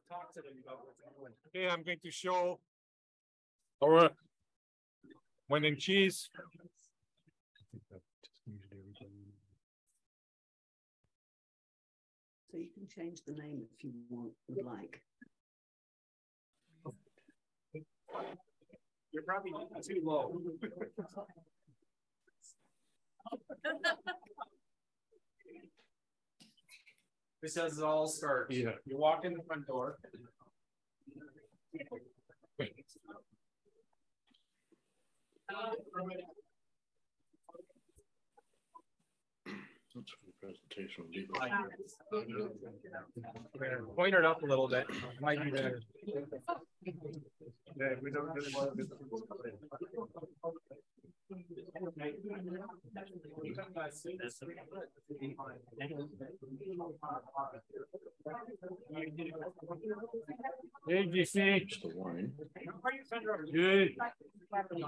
talk to them about what's going on. Okay, I'm going to show our winning cheese. So you can change the name if you would like. You're probably too low. This has it all start. Yeah. You walk in the front door. Presentation. Point it up a little bit. Might be better. Yeah, we don't really want to Hey, GC. Just a wine. Good. Probably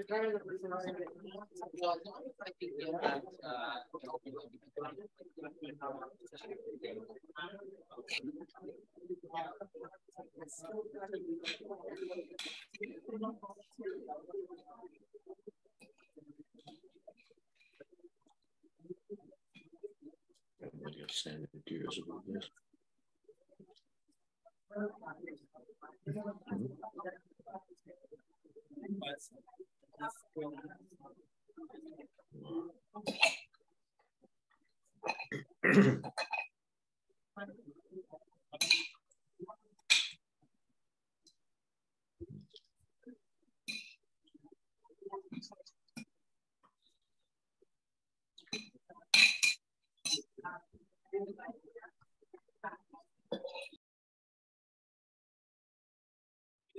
does. Everybody got sanded gears about this.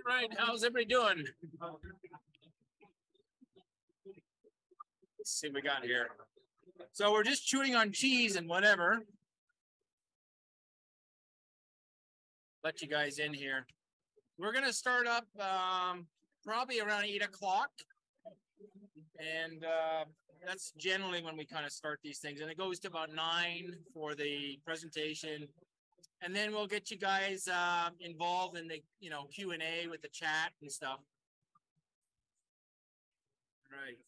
Right, how's everybody doing? Let's see what we got here. So we're just chewing on cheese and whatever. Let you guys in here. We're gonna start up probably around 8 o'clock. And that's generally when we kind of start these things. And it goes to about 9 for the presentation. And then we'll get you guys involved in the, Q&A with the chat and stuff. Right.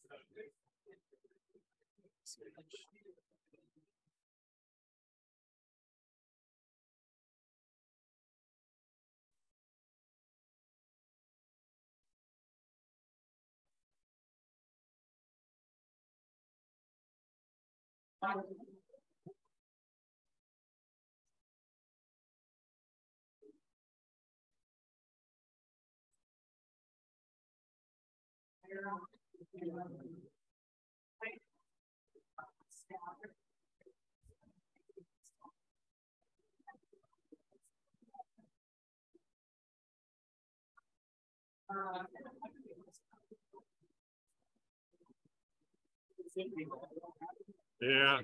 Yeah.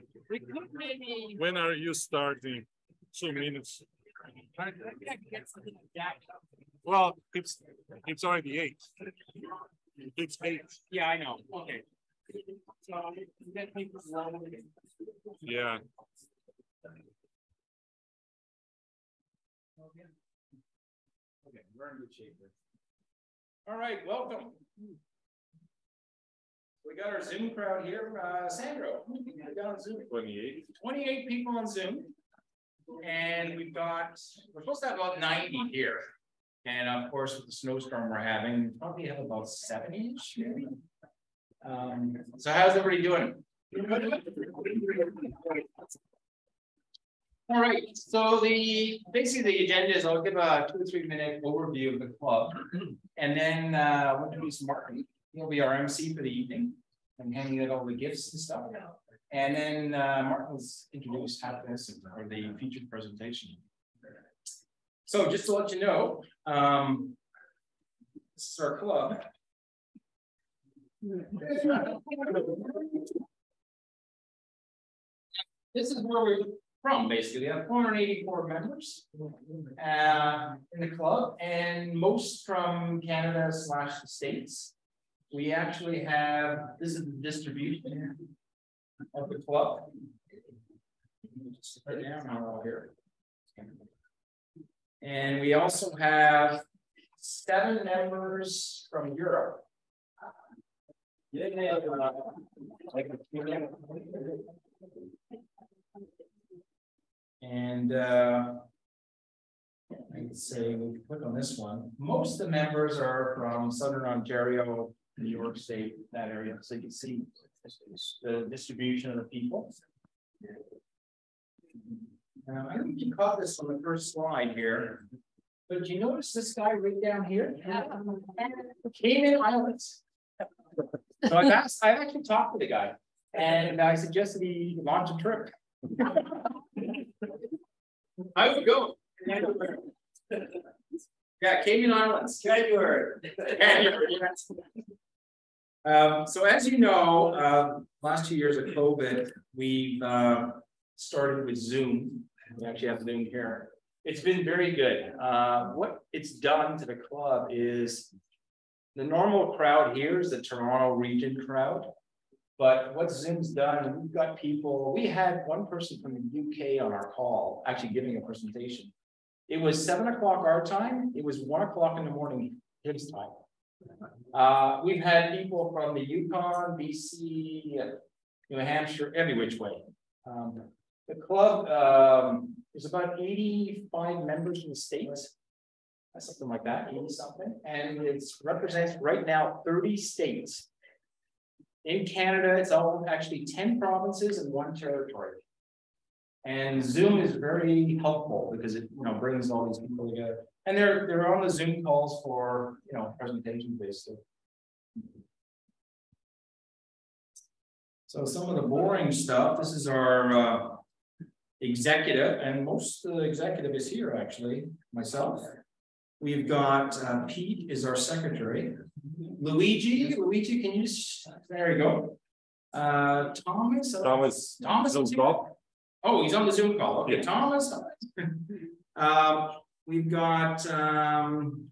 When are you starting? 2 minutes. Well, it's already 8. It's 8. Yeah, I know. Okay. Yeah. Okay, we're in good shape. All right, welcome. We got our Zoom crowd here. Sandro, we got on Zoom. 28. 28 people on Zoom. And we're supposed to have about 90 here. And of course, with the snowstorm we're having, we probably have about 70-ish, maybe. So how's everybody doing? All right, so basically the agenda is I'll give a 2 or 3 minute overview of the club, and then we'll do some marketing. He'll be our MC for the evening and handing out all the gifts and stuff. And then Martin will introduce Hap Wilson for the featured presentation. So just to let you know, this is our club. This is where we're from, basically. We have 484 members in the club, and most from Canada / the States. we actually have, this is the distribution of the club. Just put it down now here. And we also have 7 members from Europe. And I'd say we click on this one. Most of the members are from Southern Ontario, New York State, that area. So you can see the distribution of the people. I think you caught this on the first slide here, but did you notice this guy right down here? Cayman Islands. So I actually talked to the guy, and I suggested he launch a trip. How's it going? Yeah, Cayman Islands. January. So as you know, last 2 years of COVID, we've started with Zoom. We actually have Zoom here. It's been very good. What it's done to the club is the normal crowd here is the Toronto region crowd. But what Zoom's done, we've got people, we had one person from the UK on our call, actually giving a presentation. It was 7 o'clock our time. It was 1 o'clock in the morning his time. We've had people from the Yukon, BC, New Hampshire, every which way. The club is about 85 members in the States, something like that, 80 something. And it represents right now 30 states. In Canada, it's all actually 10 provinces and 1 territory. And Zoom is very helpful because it brings all these people together. And they're on the Zoom calls for presentation basically. So some of the boring stuff, this is our executive, and most of the executive is here actually, myself. We've got Pete is our secretary. Luigi, can you just, there you go. Thomas is here. Oh, he's on the Zoom call. Okay, yeah. Thomas. We've got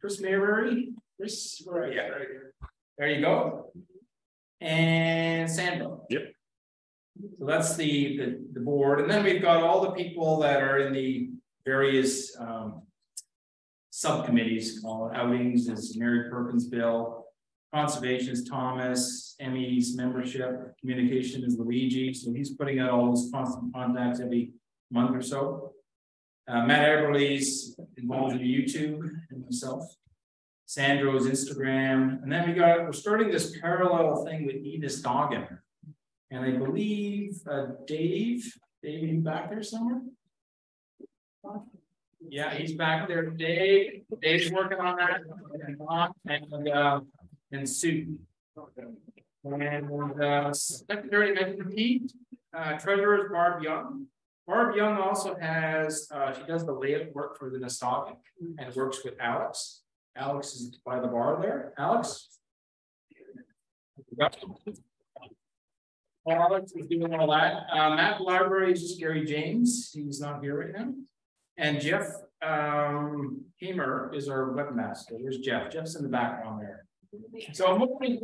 Chris Mayberry. Chris, where are you? Right here. There you go. And Sandra. Yep. So that's the board. And then we've got all the people that are in the various subcommittees. Called outings is Mary Perkins Bill. Conservation is Thomas, Emmy's membership, communication is Luigi, so he's putting out all those constant contacts every month or so. Matt Eberly's involved in YouTube and myself. Sandro's Instagram, and then we're starting this parallel thing with Edith Doggin. And I believe Dave, you back there somewhere? Yeah, he's back there. Dave's working on that. And Sue. And secretary mentioned Pete. Treasurer is Barb Young. Barb Young also has, she does the layout work for the Nostalgic and works with Alex. Alex is by the bar there. Alex? Alex is doing all that. At the library is just Gary James. He's not here right now. And Jeff Hamer is our webmaster. There's Jeff. Jeff's in the background there. So I'm moving.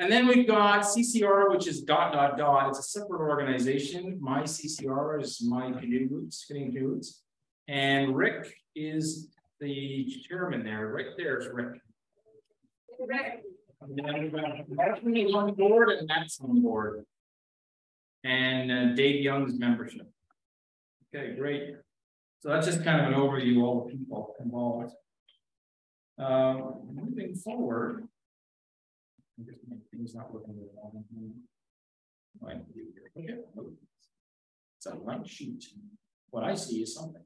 And then we've got CCR, which is ... It's a separate organization. My CCR is my Canoes. And Rick is the chairman there. Right there is Rick. And then we've got Martin on the board and Matt's on the board. And Dave Young's membership. Okay, great. So that's just kind of an overview of all the people involved. Moving forward, things not looking good. Okay. It's a blank sheet. What I see is something.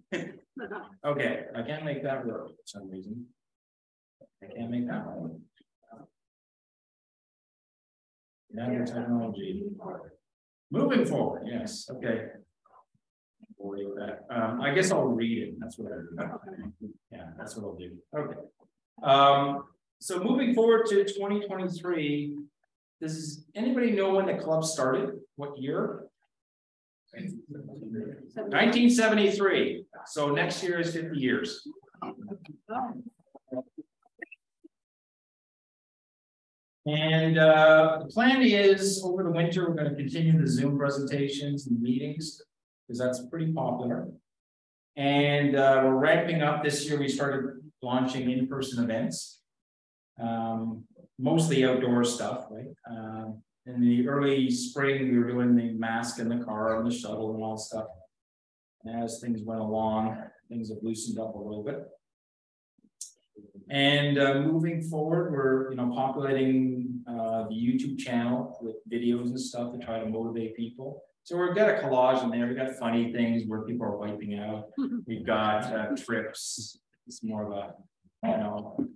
Okay, I can't make that work for some reason. I can't make that one. Nanotechnology. Moving forward, yes. Okay. I guess I'll read it. That's what I do. Yeah, that's what I'll do. Okay. So moving forward to 2023, does anybody know when the club started? What year? 1973. So next year is 50 years. And the plan is over the winter, we're going to continue the Zoom presentations and meetings because that's pretty popular. And we're ramping up this year. We started launching in-person events, mostly outdoor stuff, right? In the early spring, we were doing the mask in the car and the shuttle and all stuff. And as things went along, things have loosened up a little bit. And moving forward, we're populating the YouTube channel with videos and stuff to try to motivate people. So we've got a collage in there. We've got funny things where people are wiping out. We've got trips. It's more of a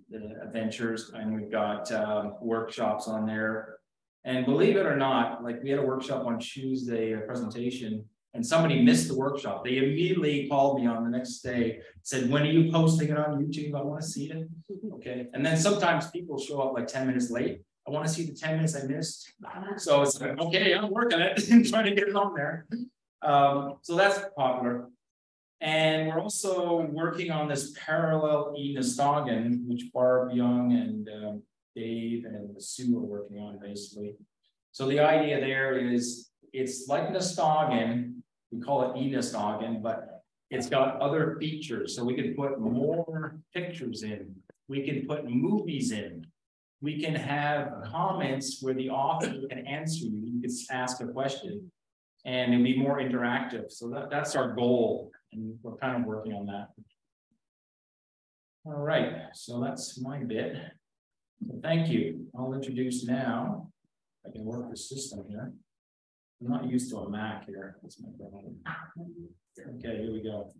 the adventures, and we've got workshops on there. And believe it or not, like we had a workshop on Tuesday, a presentation, and somebody missed the workshop. They immediately called me on the next day, said, "When are you posting it on YouTube? I want to see it." Okay. And then sometimes people show up like 10 minutes late. I want to see the 10 minutes I missed. So it's like, okay, I'm working it and trying to get it on there. So that's popular. And we're also working on this parallel e-Nostoggin, which Barb Young and Dave and Sue are working on basically. So the idea there is it's like Nostoggin, we call it e-Nostoggin, but it's got other features. So we can put more pictures in, we can put movies in, we can have comments where the author can answer you. You can ask a question and it'll be more interactive. So that's our goal. And we're kind of working on that. All right, so that's my bit. So thank you. I'll introduce now. I can work the system here. I'm not used to a Mac here. That's my problem. Okay, here we go.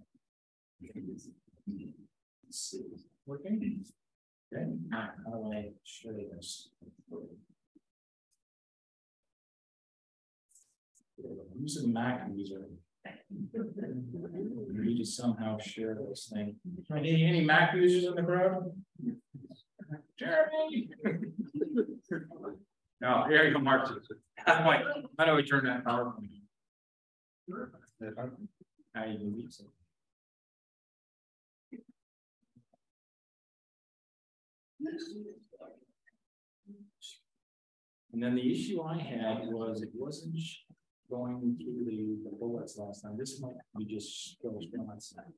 Let's see. Working? Okay. How do I show this? Who's a Mac user? We need to somehow share this thing. Any Mac users in the crowd? Jeremy! No, here you go, Mark. How do we turn that power? How do you use it? And then the issue I had was it wasn't going through the bullets last time. This might be just go straight on side.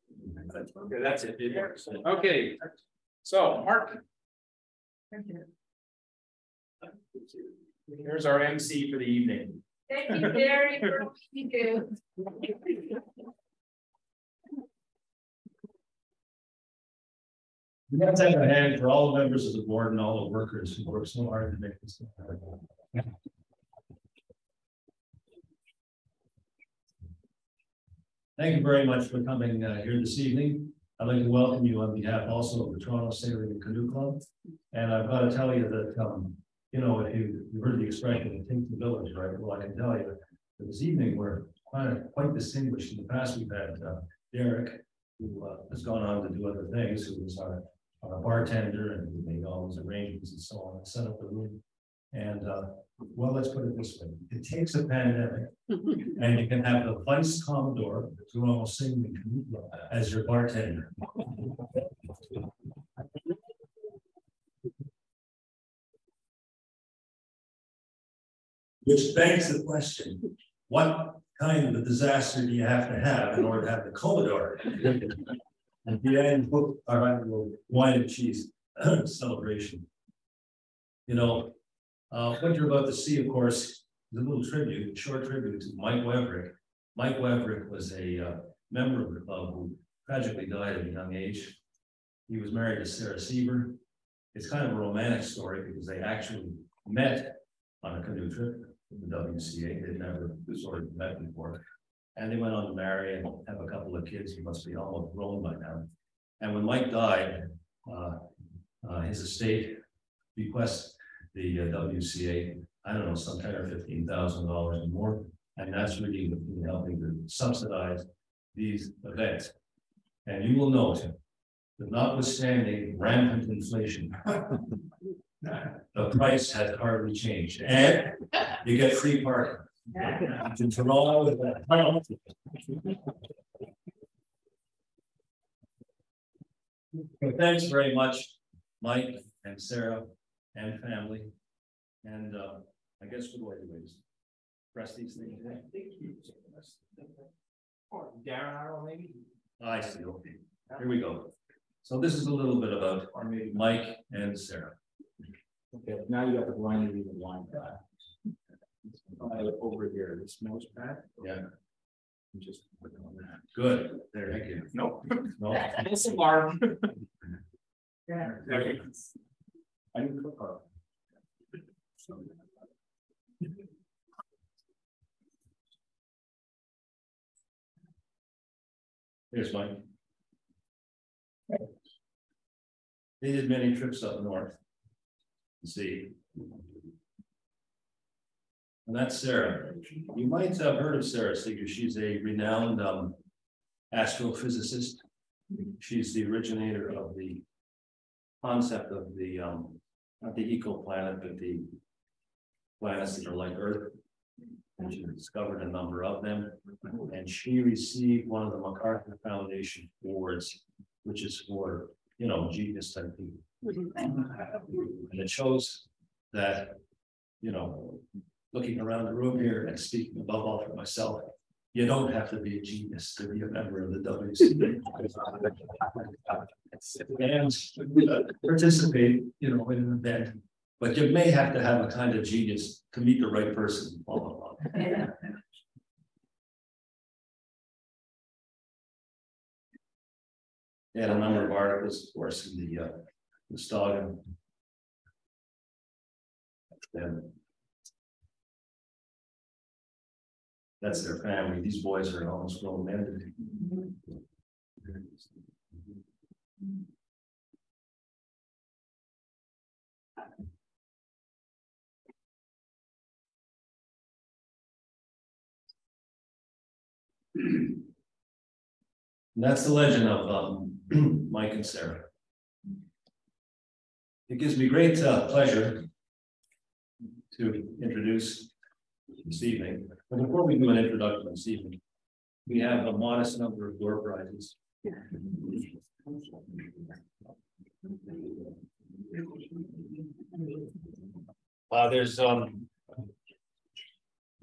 Okay, that's it. It works. Okay, so Mark. Here's our MC for the evening. Thank you, Gary, for what you do. We have to have a hand for all the members of the board and all the workers who work so hard to make this happen. Thank you very much for coming here this evening. I'd like to welcome you on behalf also of the Toronto Sailing and Canoe Club. And I've got to tell you that, if you've heard the expression, take the village, right? Well, I can tell you that this evening we're quite distinguished. In the past, we've had Derek, who has gone on to do other things, who was our bartender and who made all those arrangements and so on, and set up the room. And well, let's put it this way: it takes a pandemic, and you can have the Vice Commodore, Toronto Sailing and Canoe Club, as your bartender. Which begs the question: what kind of a disaster do you have to have in order to have the Commodore? At the end, our annual wine and cheese celebration. What you're about to see, of course, is a little tribute, short tribute to Mike Wevrick. Mike Wevrick was a member of the club who tragically died at a young age. He was married to Sarah Sieber. It's kind of a romantic story because they actually met on a canoe trip with the WCA. They'd never sort of met before. And they went on to marry and have a couple of kids. He must be almost grown by now. And when Mike died, his estate bequeathed the WCA, I don't know, some $10,000 or $15,000 and more. And that's really helping to subsidize these events. And you will note that notwithstanding rampant inflation, the price has hardly changed. And you get free parking. In Toronto, thanks very much, Mike and Sarah and family. And I guess what do I do? Is press these things in? Or Darren Arrow, maybe? I see, okay. Here we go. So this is a little bit about Mike and Sarah. Okay, now you got the blind read the blind pad. Over here, this mouse pad. Yeah, Just click on that. good. There, thank you. Nope. No, It's alarm. Yeah. Okay. I need to click on. here's Mike. They did many trips up north. See. And that's Sarah. You might have heard of Sarah Seeger. She's a renowned astrophysicist. She's the originator of the concept of the not the ecoplanet, but the planets that are like Earth. And she discovered a number of them. And she received one of the MacArthur Foundation awards, which is for, you know, genius type people. And it shows that, you know, looking around the room here and speaking above all for myself, you don't have to be a genius to be a member of the WC. And participate, you know, in an event, but you may have to have a kind of genius to meet the right person. Blah, blah, blah. They had a number of articles, of course, in the Stoggin. And that's their family. These boys are almost grown men. And that's the legend of Mike and Sarah. It gives me great pleasure to introduce this evening. But before we do an introduction this evening, we have a modest number of door prizes. There's about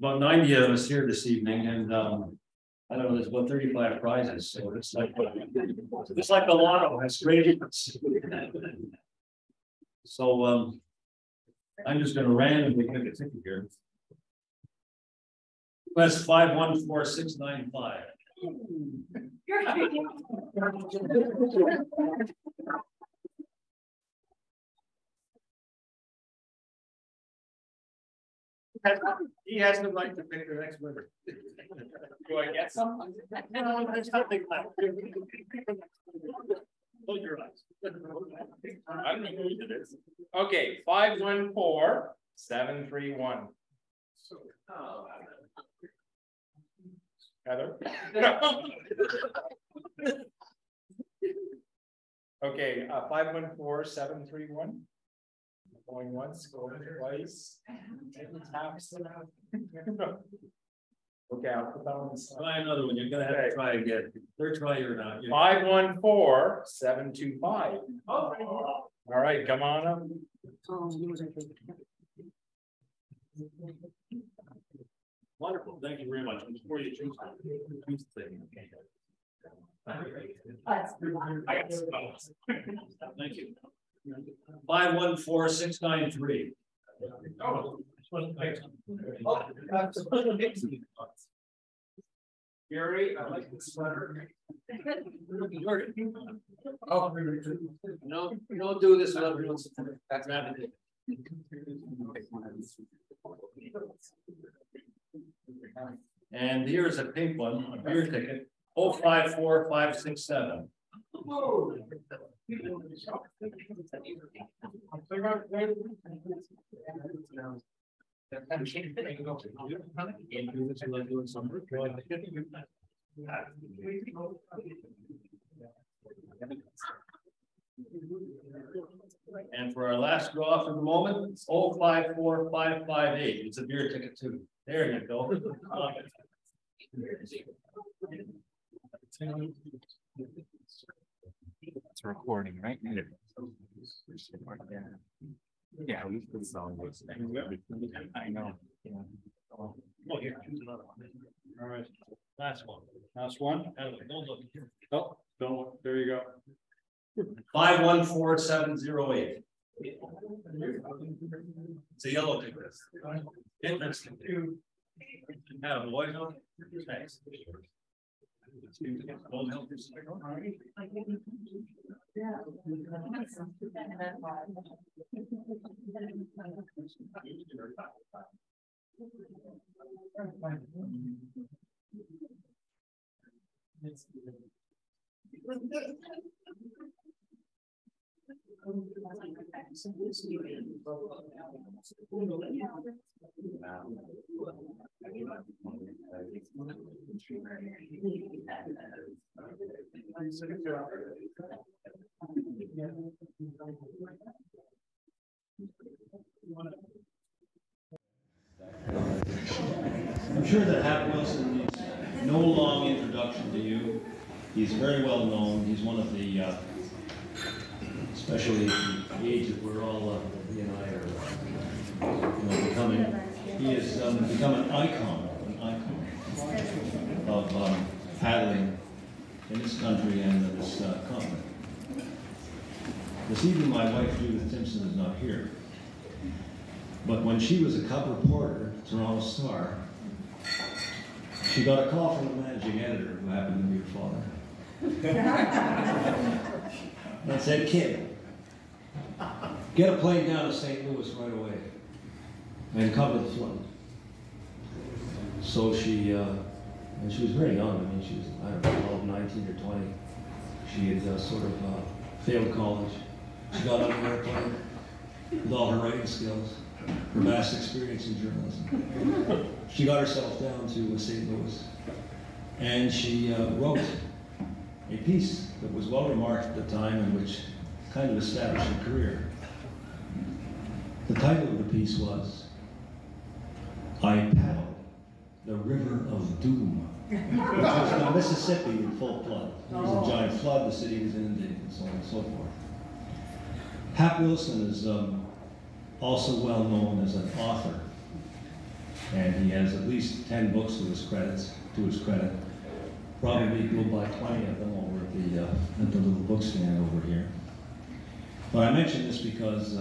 90 of us here this evening, and I don't know, there's about 35 prizes, so it's like the lotto has great difference. So I'm just going to randomly pick a ticket here. That's 514695. He has the right to pick the next winner. Do I get some? No, there's nothing left. Close your eyes. I don't know who it is. Okay, 514731. Heather? Okay, 514731. Going once, going twice. Okay, I'll put that on the side. Try another one. You're gonna have to try again. Third try or not. 514725. All right, come on up. Wonderful. Thank you very much. Before you choose the thing. Thank you. 514693. Gary, I like the sweater. No, you don't do this without everyone's support. That's happening. And here's a pink one, a beer ticket, 054567. And for our last draw for the moment, 054558. It's a beer ticket too. There you go. It's recording, right? Yeah. Yeah, we put song was. I know. Yeah. Oh, here, choose another one. All right, last one. Last one? Don't look. Oh, don't look. There you go. 514708. It's a yellow ticket. Interesting. Have a voice on. Thanks. I'm sure that Hap Wilson needs no long introduction to you. He's very well known. He's one of the, especially at the age that we're all, he and I are, becoming. He has become an icon of paddling in this country and in this continent. This evening, my wife Judith Timpson is not here. But when she was a cub reporter at Toronto Star, she got a call from the managing editor, who happened to be her father. And said, "Kid, get a plane down to St. Louis right away and cover the flood." So she, and she was very young. I mean, she was, I don't know, 12, 19 or 20. She had sort of failed college. She got on an airplane with all her writing skills, her vast experience in journalism. She got herself down to St. Louis, and she wrote a piece that was well remarked at the time and which kind of established her career. The title of the piece was, "I Paddled the River of Doom," which was the Mississippi in full flood. There was a giant flood, the city was inundated, and so on and so forth. Hap Wilson is also well known as an author, and he has at least 10 books to his credit. Probably go buy 20 of them over at the little book stand over here. But I mention this because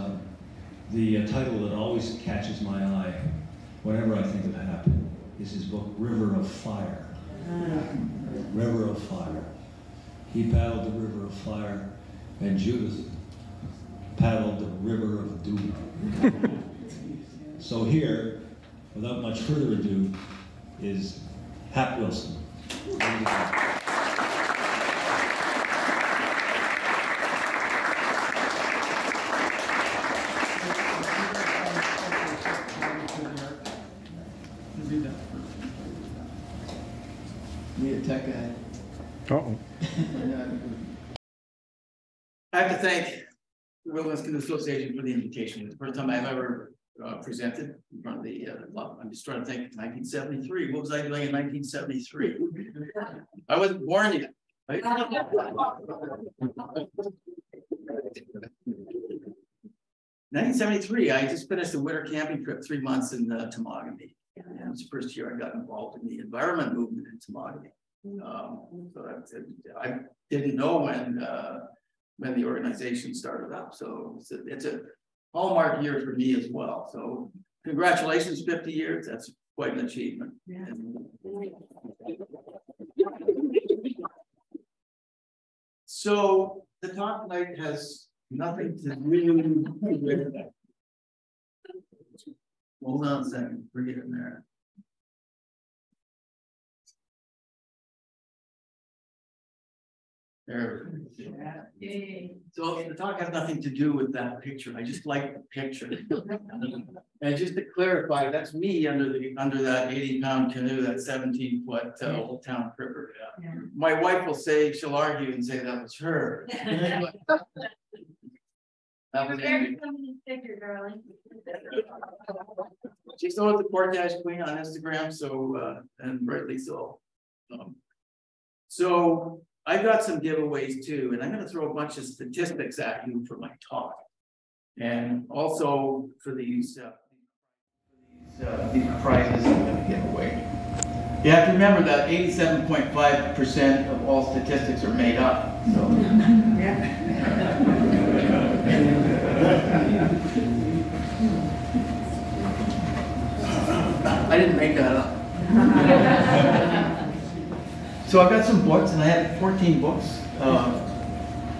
the title that always catches my eye whenever I think of Hap is his book, River of Fire. River of Fire. He paddled the River of Fire, and Judith paddled the River of Doom. So here, without much further ado, is Hap Wilson. Need a tech guy. Uh-oh. I have to thank the Wilderness Canoe Association for the invitation. It's the first time I've ever presented in front of the club. I'm just trying to think, 1973. What was I doing in 1973? I wasn't born yet. Right? 1973, I just finished a winter camping trip, 3 months in Temagami. And it was the first year I got involved in the environment movement in Temagami. So I didn't know when the organization started up. So it's a hallmark year for me as well. So congratulations, 50 years. That's quite an achievement. Yeah. So the talk tonight has nothing to do with that. Hold on a second, bring it in there. There we go. So the talk has nothing to do with that picture. I just like the picture. And just to clarify, that's me under that 80-pound canoe, that 17-foot Old Town Cripper. Yeah. My wife will say, she'll argue and say that was her. That was picture, darling. She's known as the Portage Queen on Instagram, so and rightly so. So I've got some giveaways too, and I'm going to throw a bunch of statistics at you for my talk. And also for these prizes I'm going to give away. You have to remember that 87.5% of all statistics are made up. So. I didn't make that up. So I've got some books, and I had 14 books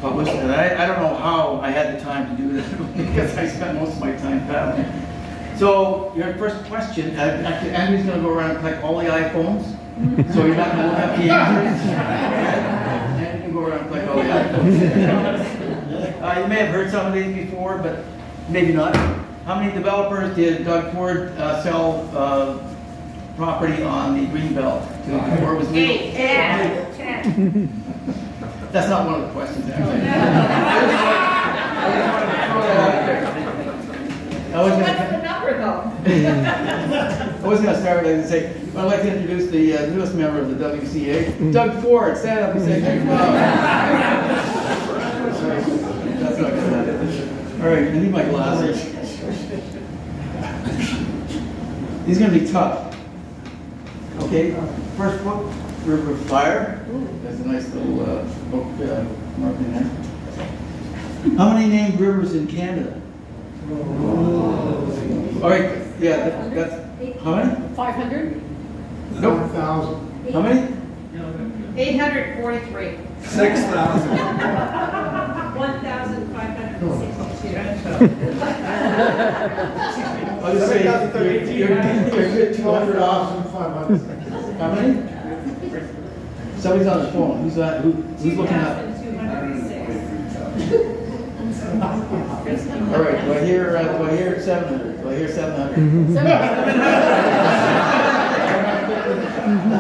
published, and I don't know how I had the time to do that because I spent most of my time paddling. So your first question, actually Andrew's going to go around and collect all the iPhones, so you're not going to look up the answers. And you can go around and collect all the iPhones. You may have heard some of these before, but maybe not. How many developers did Doug Ford sell property on the Greenbelt to before it was legal? 8, 10. That's not one of the questions, actually. What's the number though? I was going to start with say, I'd like to introduce the newest member of the WCA, Doug Ford. Stand up and say thank you. That's not going to happen. All right, I need my glasses. These are going to be tough. Okay, first book, River of Fire. That's a nice little book marking there. How many named rivers in Canada? All right, yeah, that's how many? 500? Nope. 1,000. How many? 843. 6,000. 1,562. I'll just say you're 200,500. How many? Somebody's on the phone. Who's that? Who's looking up? 2,206. All right. Do I hear 700? Do I hear 700? Do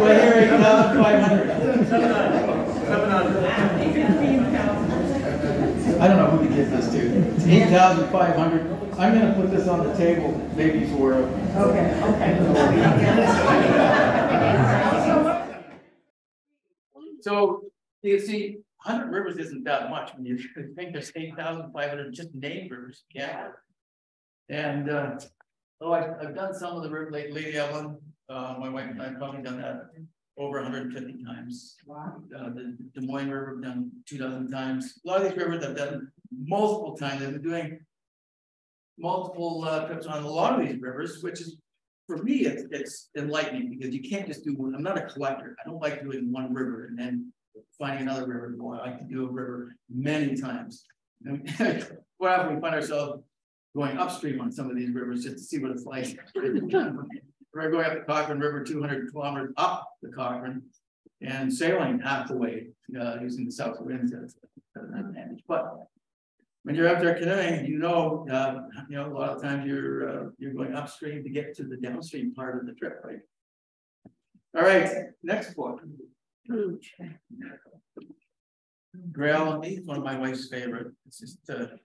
I hear 8,500? 700. I don't know who to give this to. It's 8,500. I'm going to put this on the table maybe for. Okay. So you see, 100 rivers isn't that much when you think there's 8,500 just named rivers. Yeah. And I've done some of the rivers, like Lady Ellen. My wife and I have probably done that over 150 times. Wow. The Des Moines River I've done 2 dozen times. A lot of these rivers I've done multiple times. I've been doing multiple trips on a lot of these rivers, which is, for me, it's enlightening because you can't just do one. I'm not a collector. I don't like doing one river and then finding another river to go. I like to do a river many times. Quite often we find ourselves going upstream on some of these rivers just to see what it's like. We're going up the Cochrane River 200 kilometers up the Cochrane and sailing half the way using the south winds as an advantage. But when you're out there canoeing, you know, a lot of times you're going upstream to get to the downstream part of the trip, right? All right, next book. Grail and Me is one of my wife's favorite. It's just kind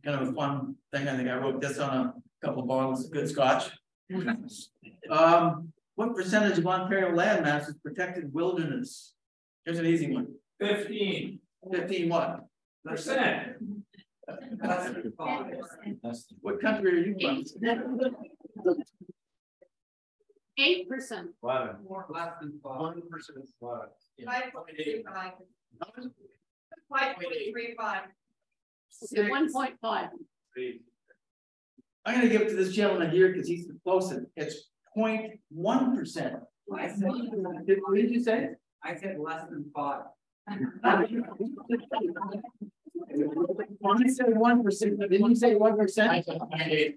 of a fun thing. I think I wrote this on a couple bottles of good scotch. What percentage of Ontario landmass is protected wilderness? Here's an easy one. 15. 15 what? Percent. What country are you from? 8%. 11. More less than 1%. 5.35. 5.35. 1.5. I'm going to give it to this gentleman here because he's the closest. It's 0.1%. What did you say? I said less than 5. When you say 1%, didn't you say 1%? I said 0.8.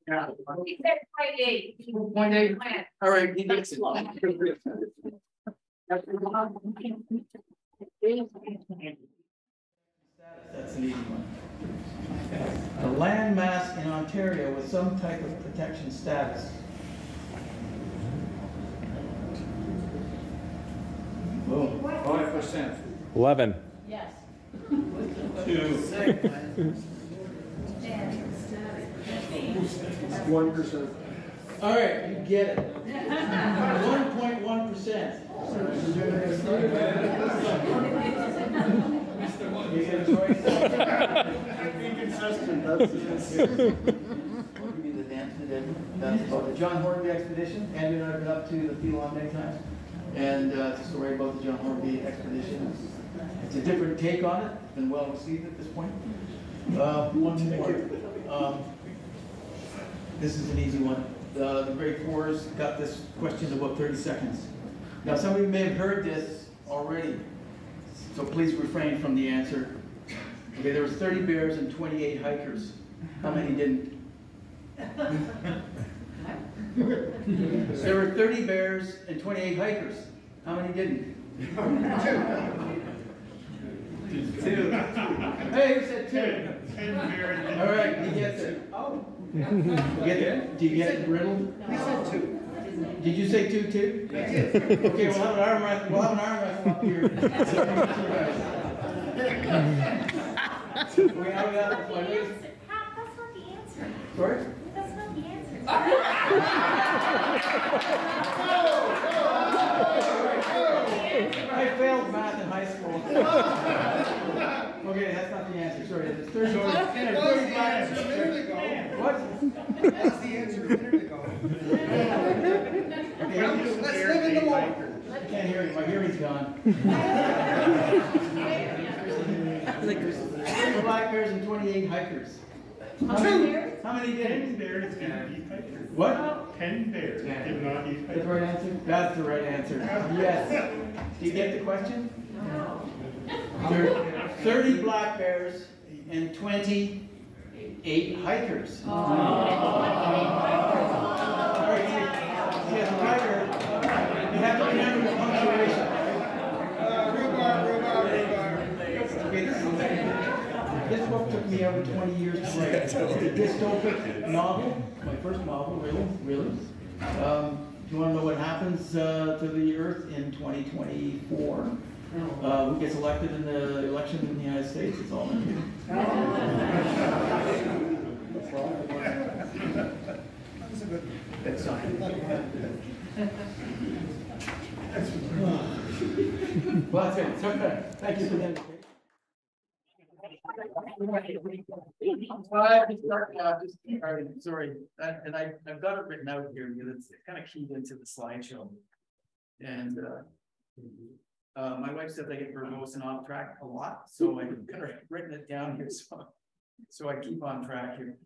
Yeah. He said 0.8. 0.8. All right, he gets it. That's an easy one. A land mass in Ontario with some type of protection status. Boom. 5%. 11. Yes. 1%. All right, you get it. 1.1%. You get a choice. Give you the dance that's about the John Hornby expedition. Andrew and I have been up to the Phelan many times. And it's a story about the John Hornby expedition. It's a different take on it, been well received at this point. One more. This is an easy one. The grade 4s got this question in about 30 seconds. Now, some of you may have heard this already, so please refrain from the answer. Okay, there was 30 bears and 28 hikers. How many didn't? There were 30 bears and 28 hikers. How many didn't? Two. Hey, who said two? All right, he gets it. Oh. Do you get it, Riddle? I said 2. Did you say 2 too? I did. Okay, we'll have an arm wrestle. We'll have an arm wrestle up here. We have that. Hap, that's not the answer. Sorry? That's not the answer. I failed math in high school. Okay, that's not the answer. Sorry, it's 30. What? That's the answer a minute ago. Okay, Let's live in the moment. I can't hear you. My hearing's gone. 30 black bears and 28 hikers. How many did? 10 bears did not eat hikers. What? 10 bears did not eat That's the hikers. right answer? That's the right answer. Yes. Do you get the question? No. There are 30 black bears and 28 hikers. All right, see, as a writer, you have to remember the punctuation. This book took me over 20 years to write. It's a dystopic novel, my first novel, really. If you want to know what happens to the Earth in 2024, who gets elected in the election in the United States, it's all in here. That's fine. Well, that's it. It's okay. Thank you for the invitation. Sorry, and I've got it written out here because it's kind of keyed into the slideshow. And my wife said I get verbose and off track a lot, so I've kind of written it down here so I keep on track here.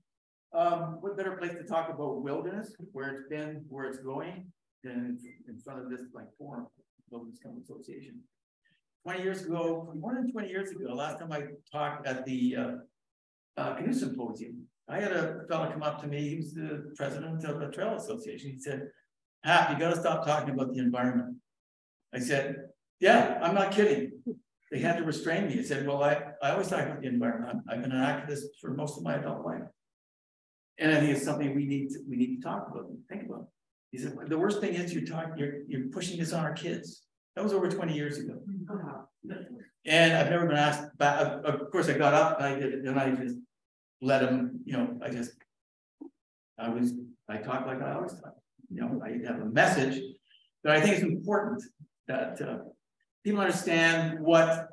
What better place to talk about wilderness, where it's been, where it's going, than in front of this forum, Wilderness Company Association. 20 years ago, more than 20 years ago, last time I talked at the Canoe Symposium, I had a fellow come up to me. He was the president of the Trail Association. He said, "Hap, you got to stop talking about the environment." I said, "Yeah, I'm not kidding." They had to restrain me. I said, "Well, I always talk about the environment. I've been an activist for most of my adult life, and I think it's something we need to talk about and think about." He said, "The worst thing is you're pushing this on our kids." That was over 20 years ago. And I've never been asked back. Of course, I got up and I did it, and I just let him, I talk like I always talk. I have a message that I think is important that people understand what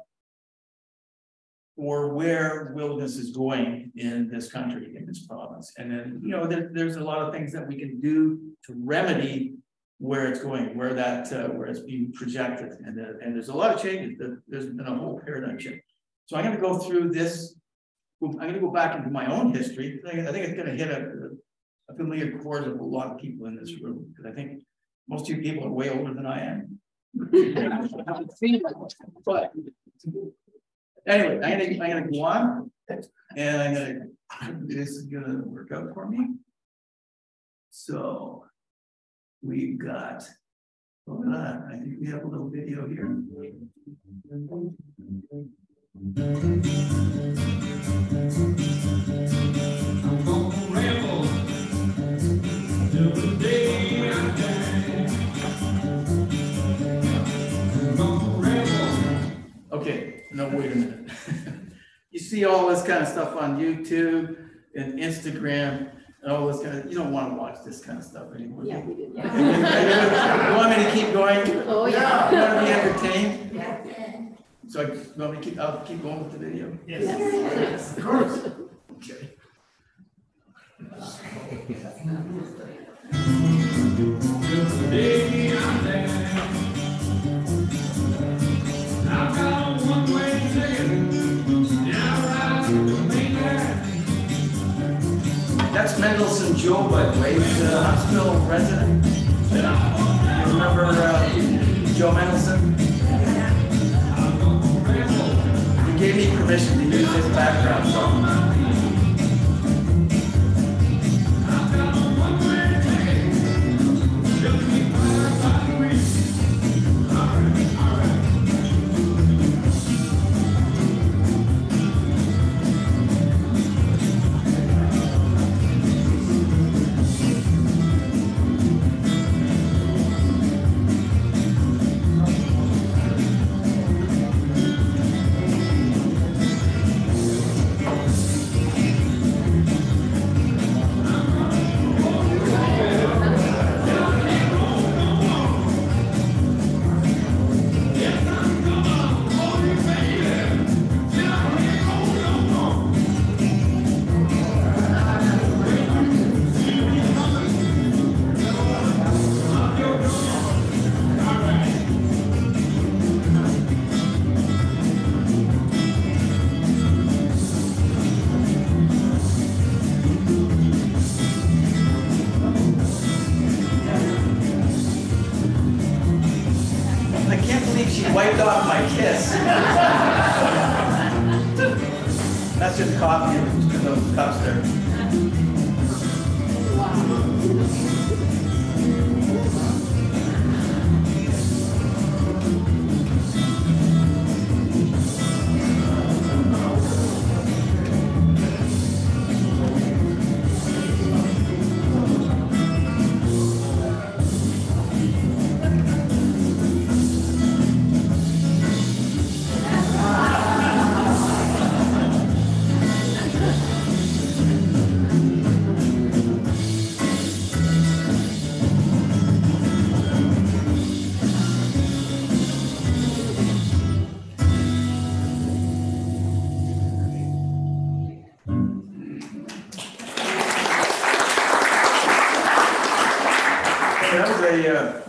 or where wilderness is going in this country, in this province. And then, there's a lot of things that we can do to remedy where it's going, where it's being projected, and there's a lot of changes. There's been a whole paradigm shift. So I'm going to go through this. I'm going to go back into my own history. I think it's going to hit a familiar chord of a lot of people in this room, because I think most of you people are way older than I am. But anyway, I'm going to go on, and this is going to work out for me. So we've got, hold on, I think we have a little video here. I'm gonna ramble till the day I die. I'm gonna ramble. Okay, no, wait a minute. You see all this kind of stuff on YouTube and Instagram. And all this kind of, you don't want to watch this kind of stuff anymore. Yeah, we did. You want me to keep going? Oh, yeah. You want to be entertained? Yeah. So I'll keep going with the video. Yes. Of course. Okay. That's Mendelssohn Joe, by the way. He's a Huntsville resident. You remember Joe Mendelssohn? He gave me permission to use his background song. Wiped off my kiss. That's just coffee in those cups there.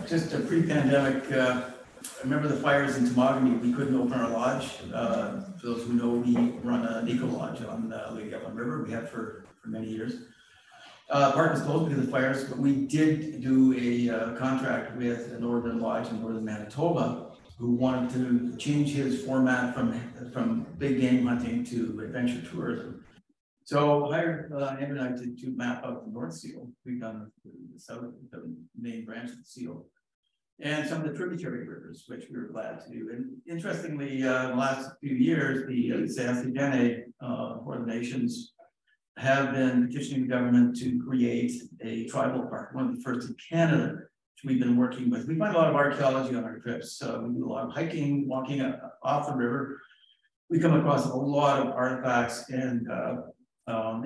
Just a pre-pandemic, I remember the fires in Temagami. We couldn't open our lodge. For those who know, we run an eco lodge on Lake Evelyn River. We have for many years. Park was closed because of the fires, but we did do a contract with a northern lodge in northern Manitoba who wanted to change his format from big game hunting to adventure tourism. So I hired Andrew and I to map out the North Seal. We've done the south, the main branch of the Seal, and some of the tributary rivers, which we were glad to do. And interestingly, in the last few years, the Sassy for the nations have been petitioning the government to create a tribal park, one of the first in Canada, which we've been working with. We find a lot of archaeology on our trips. We do a lot of hiking, walking off the river. We come across a lot of artifacts and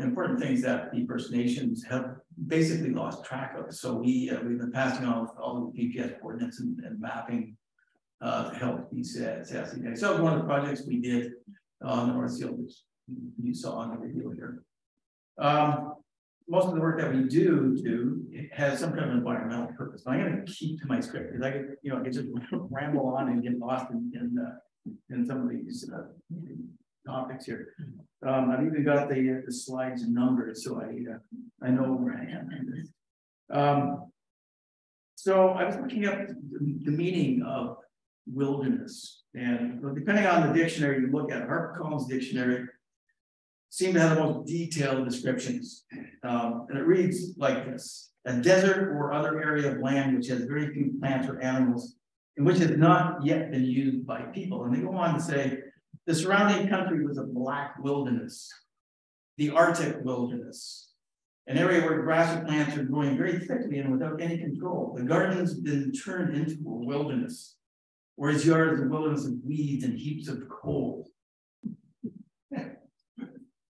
important things that the First Nations have basically lost track of. So we've been passing on all the GPS coordinates and mapping to help these Sassy guys. So one of the projects we did on the North Seal, which you saw on the video here. Most of the work that we do has some kind of environmental purpose. But I'm going to keep to my script because I could just ramble on and get lost in some of these topics here. I've even got the slides numbered, so I know where I am. So I was looking up the meaning of wilderness, and depending on the dictionary you look at, HarperCollins dictionary seem to have the most detailed descriptions, and it reads like this: a desert or other area of land which has very few plants or animals, and which has not yet been used by people. And they go on to say, the surrounding country was a black wilderness, the Arctic wilderness, an area where grass and plants are growing very thickly and without any control. The garden's been turned into a wilderness, whereas yours is a wilderness of weeds and heaps of coal.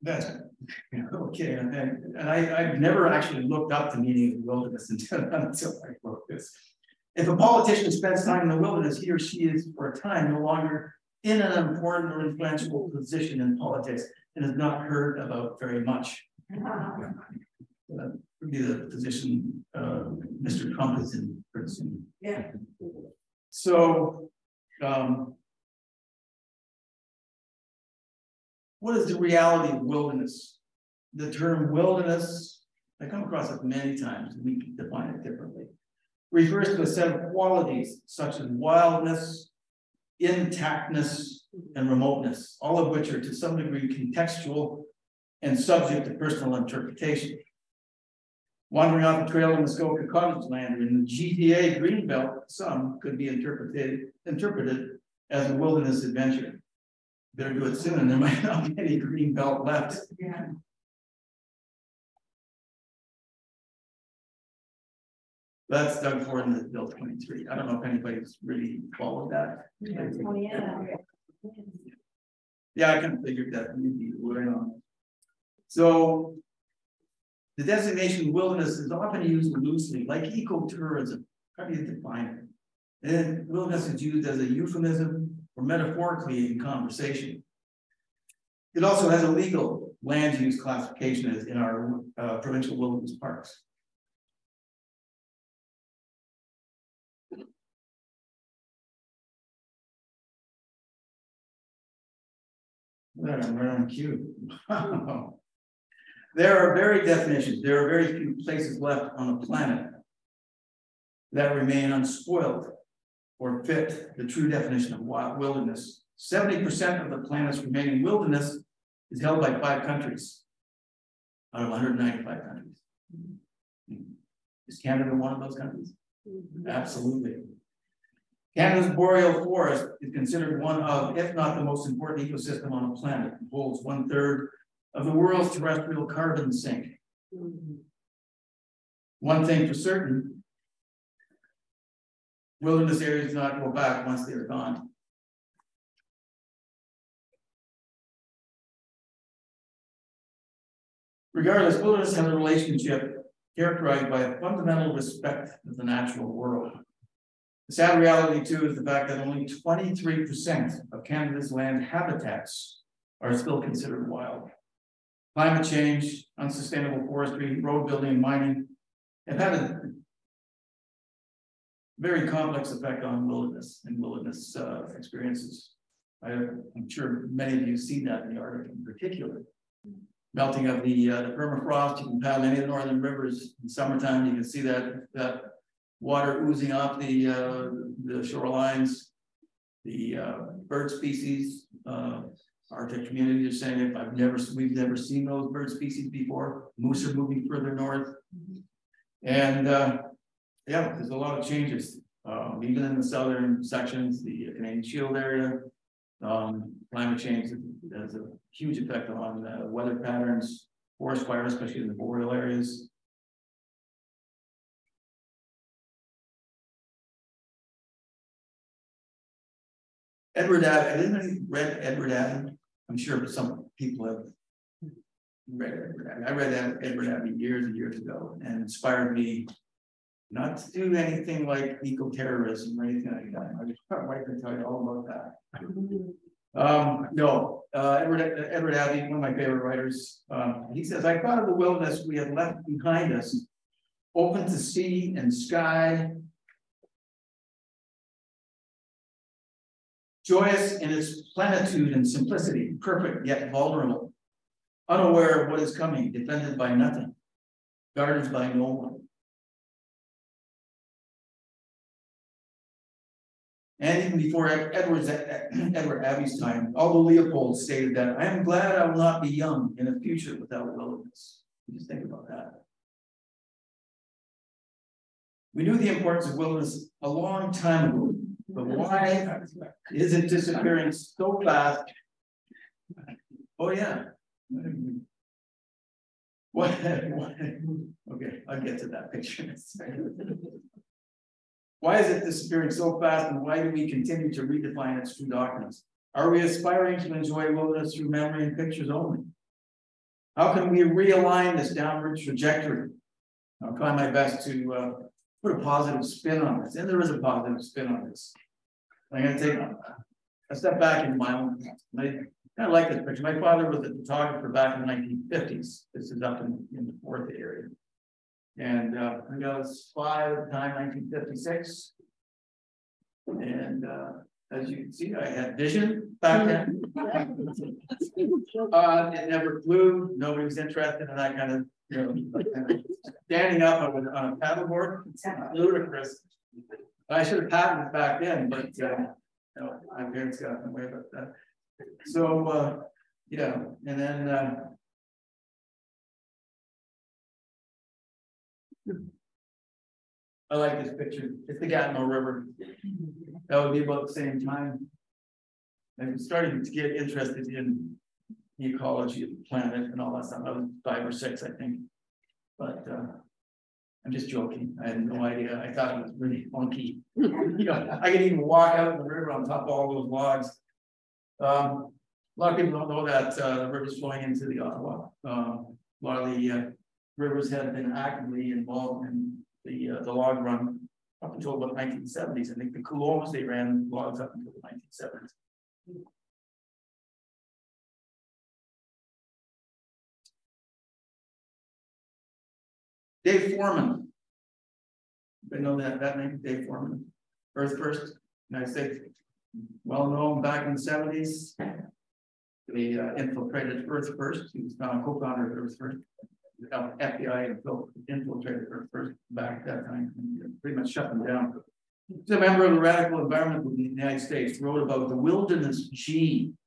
That's okay, and I've never actually looked up the meaning of the wilderness until I wrote this. If a politician spends time in the wilderness, he or she is for a time no longer in an important or influential position in politics. and is not heard about very much. Would be the position Mr. Trump is in pretty soon. Yeah. So, what is the reality of wilderness? The term wilderness, I come across it many times, we can define it differently, refers to a set of qualities such as wildness, intactness, and remoteness, all of which are to some degree contextual and subject to personal interpretation. Wandering off the trail in Muskoka cottage land or in the GTA Greenbelt, some could be interpreted as a wilderness adventure. Better do it soon, and there might not be any Greenbelt left. Yeah. That's Doug Ford in the Bill 23. I don't know if anybody's really followed that. Oh, yeah. Yeah, I kind of figured that we'd be right on. So the designation wilderness is often used loosely, like ecotourism. How do you define it? And wilderness is used as a euphemism or metaphorically in conversation. It also has a legal land use classification as in our provincial wilderness parks. I'm right on cue. There are very definitions. There are very few places left on the planet that remain unspoiled or fit the true definition of wilderness. 70% of the planet's remaining wilderness is held by 5 countries out of 195 countries. Is Canada one of those countries? Absolutely. Canada's boreal forest is considered one of, if not the most important ecosystem on the planet. It holds 1/3 of the world's terrestrial carbon sink. One thing for certain, wilderness areas do not go back once they're gone. Regardless, wilderness has a relationship characterized by a fundamental respect of the natural world. The sad reality, too, is the fact that only 23% of Canada's land habitats are still considered wild. Climate change, unsustainable forestry, road building, and mining have had a very complex effect on wilderness and wilderness experiences. I'm sure many of you see that in the Arctic in particular. Melting of the permafrost, you can paddle any of the northern rivers in summertime, you can see that water oozing off the shorelines, the bird species. Arctic community is saying we've never seen those bird species before. Moose are moving further north, and yeah, there's a lot of changes. Even in the southern sections, the Canadian Shield area, climate change has a huge effect on weather patterns, forest fires, especially in the boreal areas. Edward Abbey, anyone read Edward Abbey? I'm sure some people have read Edward Abbey. I read Edward Abbey years and years ago, and inspired me not to do anything like eco-terrorism or anything like that. I just can't wait to tell you all about that. Edward Abbey, one of my favorite writers, he says, I thought of the wilderness we had left behind us, open to sea and sky, joyous in its plenitude and simplicity, perfect yet vulnerable, unaware of what is coming, defended by nothing, guarded by no one. And even before Edward Abbey's time, although Leopold stated that, I am glad I will not be young in a future without wilderness. Just think about that. We knew the importance of wilderness a long time ago, but why is it disappearing so fast? Oh yeah. What? Okay, I'll get to that picture. Why is it disappearing so fast, and why do we continue to redefine its true doctrines? Are we aspiring to enjoy wilderness through memory and pictures only? How can we realign this downward trajectory? I'll try my best to put a positive spin on this, and there is a positive spin on this. I'm going to take a step back in my own life. I like this picture. My father was a photographer back in the 1950s. This is up in the Fourth area. And I think I was 5 at the time, 1956. And as you can see, I had vision back then. It never flew. Nobody was interested in that kind of, standing up on a paddleboard. It's ludicrous. I should have patented back then, but my parents got in the way about that. So yeah, and then I like this picture. It's the Gatineau River. That would be about the same time. I'm starting to get interested in the ecology of the planet and all that stuff. I was 5 or 6, I think. But I'm just joking. I had no idea. I thought it was really funky. I could even walk out in the river on top of all those logs. A lot of people don't know that the river's flowing into the Ottawa. A lot of the rivers have been actively involved in the log run up until about 1970s. I think the Canoes, they ran logs up until the 1970s. Dave Foreman. I know that name, Dave Foreman. Earth First, United States. Well known back in the 70s. They infiltrated Earth First. He was now a co-founder of Earth First. FBI infiltrated Earth First back at that time and pretty much shut them down. He's a member of the radical environment movement in the United States. Wrote about the wilderness gene.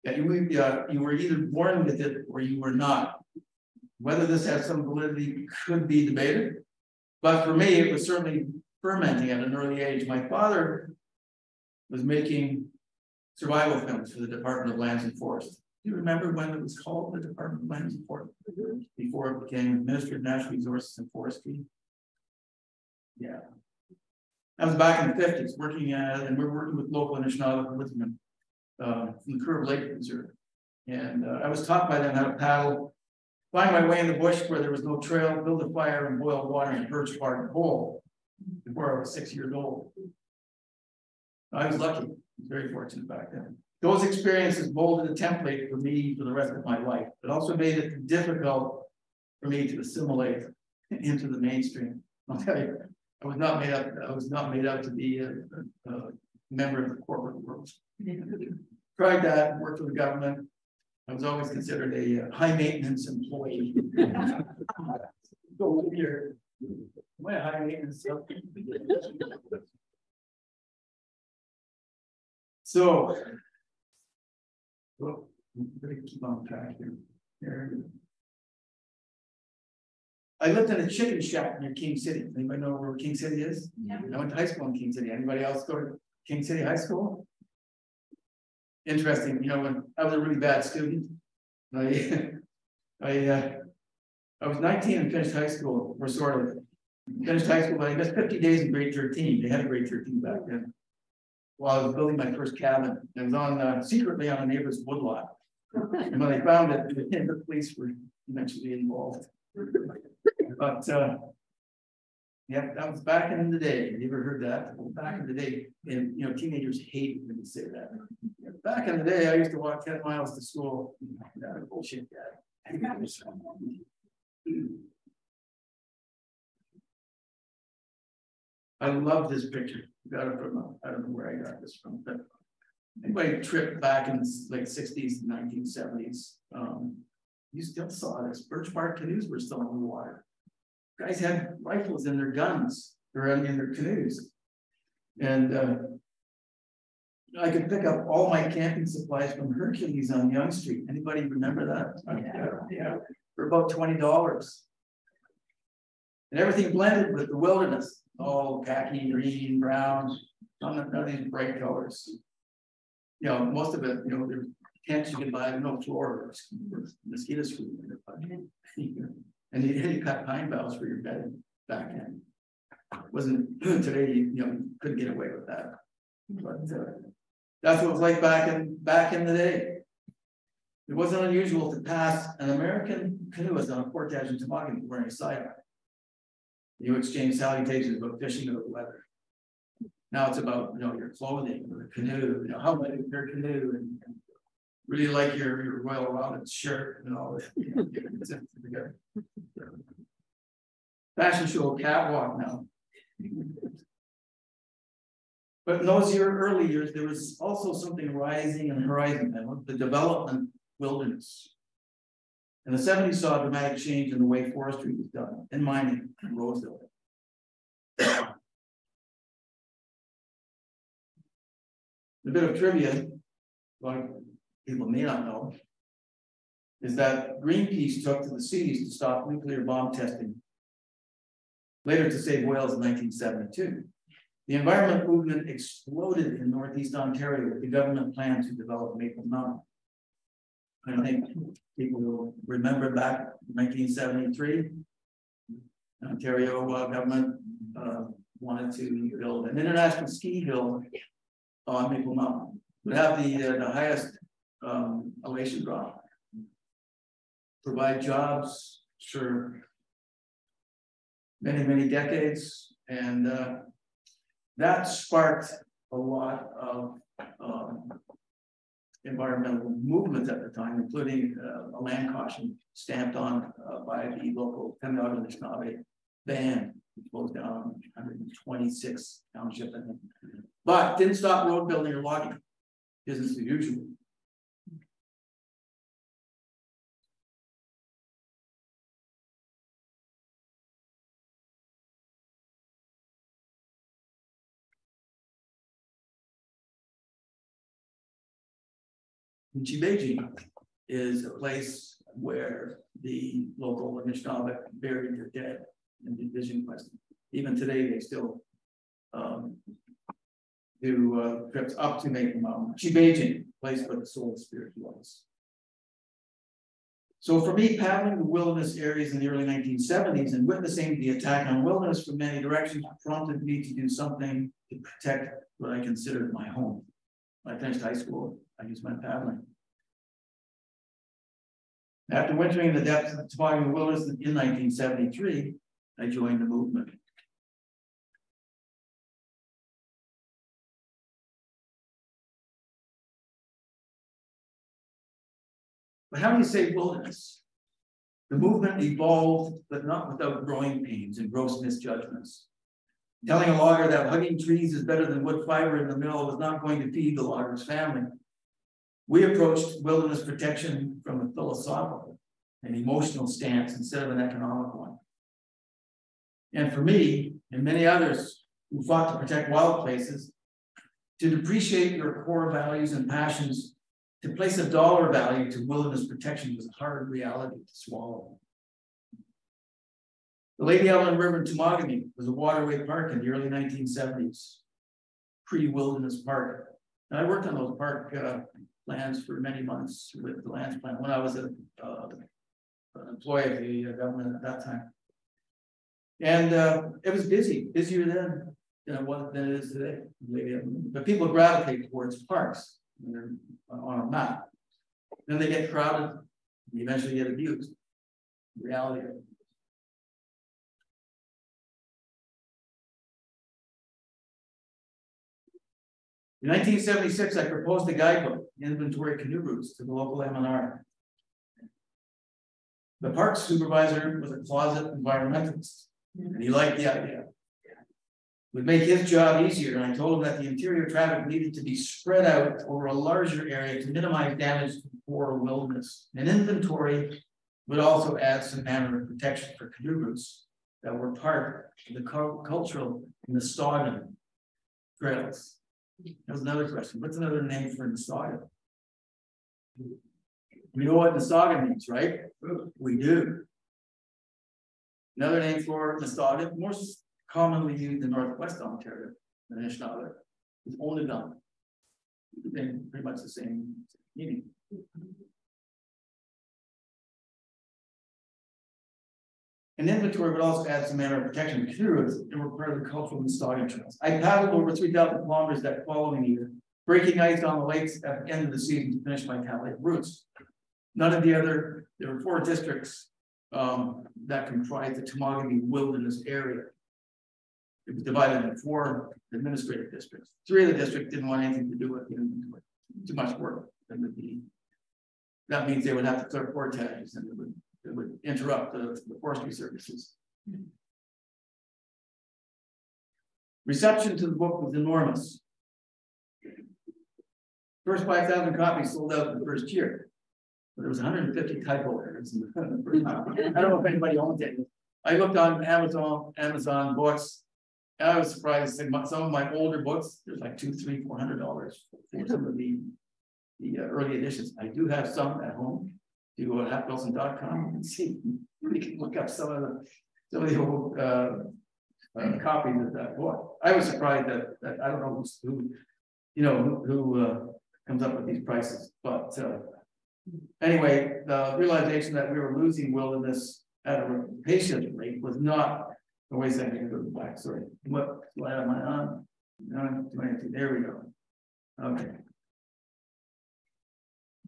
That you were either born with it or you were not. Whether this has some validity could be debated, but for me, it was certainly fermenting at an early age. My father was making survival films for the Department of Lands and Forests. Do you remember when it was called the Department of Lands and Forests? Before it became Ministry of Natural Resources and Forestry. Yeah. I was back in the 50s working and we were working with local Anishinaabe woodmen from the Curve Lake Reserve. And I was taught by them how to paddle, find my way in the bush where there was no trail, build a fire and boil water in a birch bark bowl before I was 6 years old. I was lucky, I was very fortunate back then. Those experiences molded a template for me for the rest of my life. It also made it difficult for me to assimilate into the mainstream. I'll tell you, I was not made up to be a member of the corporate world. Tried that, worked for the government. I was always considered a high maintenance employee. Go here. Am I a high maintenance? So, well, I'm gonna keep on track here. I lived in a chicken shack near King City. Anybody know where King City is? Yeah. I went to high school in King City. Anybody else go to King City High School? Interesting, when I was a really bad student, I was 19 and finished high school, or sort of finished high school, but I missed 50 days in grade 13. They had a grade 13 back then. While I was building my first cabin, it was on secretly on a neighbor's woodlot. And when they found it, the police were eventually involved. But yeah, that was back in the day. You ever heard that? Back in the day, and teenagers hate when you say that. Back in the day, I used to walk 10 miles to school. Bullshit, Dad. I love this picture. Got it from I don't know where I got this from, but anybody tripped back in the late 60s and 1970s. You still saw this. Birch bark canoes were still in the water. Guys had rifles in their guns, or in their canoes. And I could pick up all my camping supplies from Hercules on Yonge Street. Anybody remember that? Yeah. For about $20. And everything blended with the wilderness. All khaki, green, brown, none of these bright colors. Most of it, there's tents you can buy, no floor, mosquito screen. And you cut pine boughs for your bedding back then. Wasn't today, you couldn't get away with that. But that's what it was like back in the day. It wasn't unusual to pass an American canoeist on a portage in Toboggan wearing a sidearm. You exchange salutations about fishing or the weather. Now it's about, your clothing, or canoe, how about your canoe, and really like your Royal Robbins shirt and all that. Fashion show catwalk now. But in those early years, there was also something rising in the horizon, the development wilderness. And the 70s saw a dramatic change in the way forestry was done, and mining and road building. A bit of trivia, like people may not know, is that Greenpeace took to the seas to stop nuclear bomb testing, later to save whales in 1972. The environment movement exploded in Northeast Ontario with the government plan to develop Maple Mountain. I think people will remember back in 1973, Ontario government wanted to build an international ski hill on Maple Mountain. Would have the highest elevation drop, provide jobs for many decades, and that sparked a lot of environmental movements at the time, including a land caution stamped on by the local Canoe band, which goes down 126 township, I think. But didn't stop road building or logging, business as usual. Beijing is a place where the local Anishinaabe buried their dead in the Vision Quest. Even today, they still do trips up to Maple Mountain. Beijing, place where the soul spirit was. So for me, paddling the wilderness areas in the early 1970s and witnessing the attack on wilderness from many directions prompted me to do something to protect what I considered my home. When I finished high school, I just went paddling. After wintering in the depths of the toboggan wilderness in 1973, I joined the movement. But how do you say wilderness? The movement evolved, but not without growing pains and gross misjudgments. Telling a logger that hugging trees is better than wood fiber in the mill was not going to feed the logger's family. We approached wilderness protection from a philosophical and emotional stance instead of an economic one. And for me, and many others who fought to protect wild places, to depreciate your core values and passions, to place a dollar value to wilderness protection was a hard reality to swallow. The Lady Evelyn River in Temagami was a waterway park in the early 1970s, pre-wilderness park. And I worked on those park plans for many months with the lands plan when I was an employee of the government at that time. And it was busier then than it is today. But people gravitate towards parks when they're on a map. Then they get crowded, and eventually get abused. The reality of it. In 1976, I proposed a guidebook, Inventory Canoe Routes, to the local M&R. The park supervisor was a closet environmentalist, and he liked the idea. It would make his job easier, and I told him that the interior traffic needed to be spread out over a larger area to minimize damage to the core wilderness. An inventory would also add some manner of protection for canoe routes that were part of the cultural Nistagan trails. That was another question. What's another name for Nistagan? We know what Nistagan means, right? We do. Another name for Nistagan, more commonly used in Northwest Ontario than Anishinaabe, is Onegum. Pretty much the same meaning. An inventory would also add some manner of protection to canoe routes and were part of the cultural Nistagan trails. I paddled over 3,000 kilometers that following year, breaking ice on the lakes at the end of the season to finish my Cat Lake routes. None of the other, there were 4 districts that comprised the Temagami wilderness area. it was divided into 4 administrative districts. 3 of the districts didn't want anything to do with the inventory. Too much work. That means they would have to clear portages, and it would interrupt the forestry services. Reception to the book was enormous. First 5,000 copies sold out in the first year. But there was 150 typo errors in the first time. I don't know if anybody owns it. I looked on Amazon books, and I was surprised. Some of my older books, there's like $200, $300, $400 for some of the early editions. I do have some at home. You go to hapwilson.com and see. You can look up some of the old copies of that book. I was surprised that I don't know who comes up with these prices, but anyway, the realization that we were losing wilderness at a rapacious rate was not. Oh, wait a second, I'm going to go back. Sorry, what slide am I on? There we go. Okay.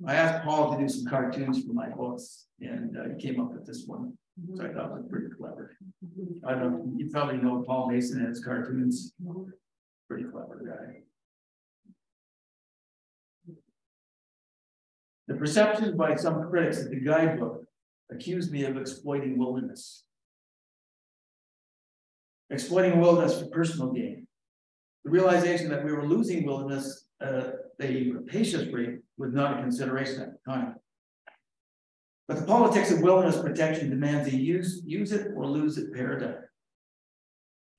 I asked Paul to do some cartoons for my books, and he came up with this one, so I thought it was pretty clever. I don't know, you probably know Paul Mason and his cartoons. Pretty clever guy. The perception by some critics of the guidebook accused me of exploiting wilderness. Exploiting wilderness for personal gain. The realization that we were losing wilderness at a rapacious rate was not a consideration at the time. But the politics of wilderness protection demands a use it or lose it paradigm.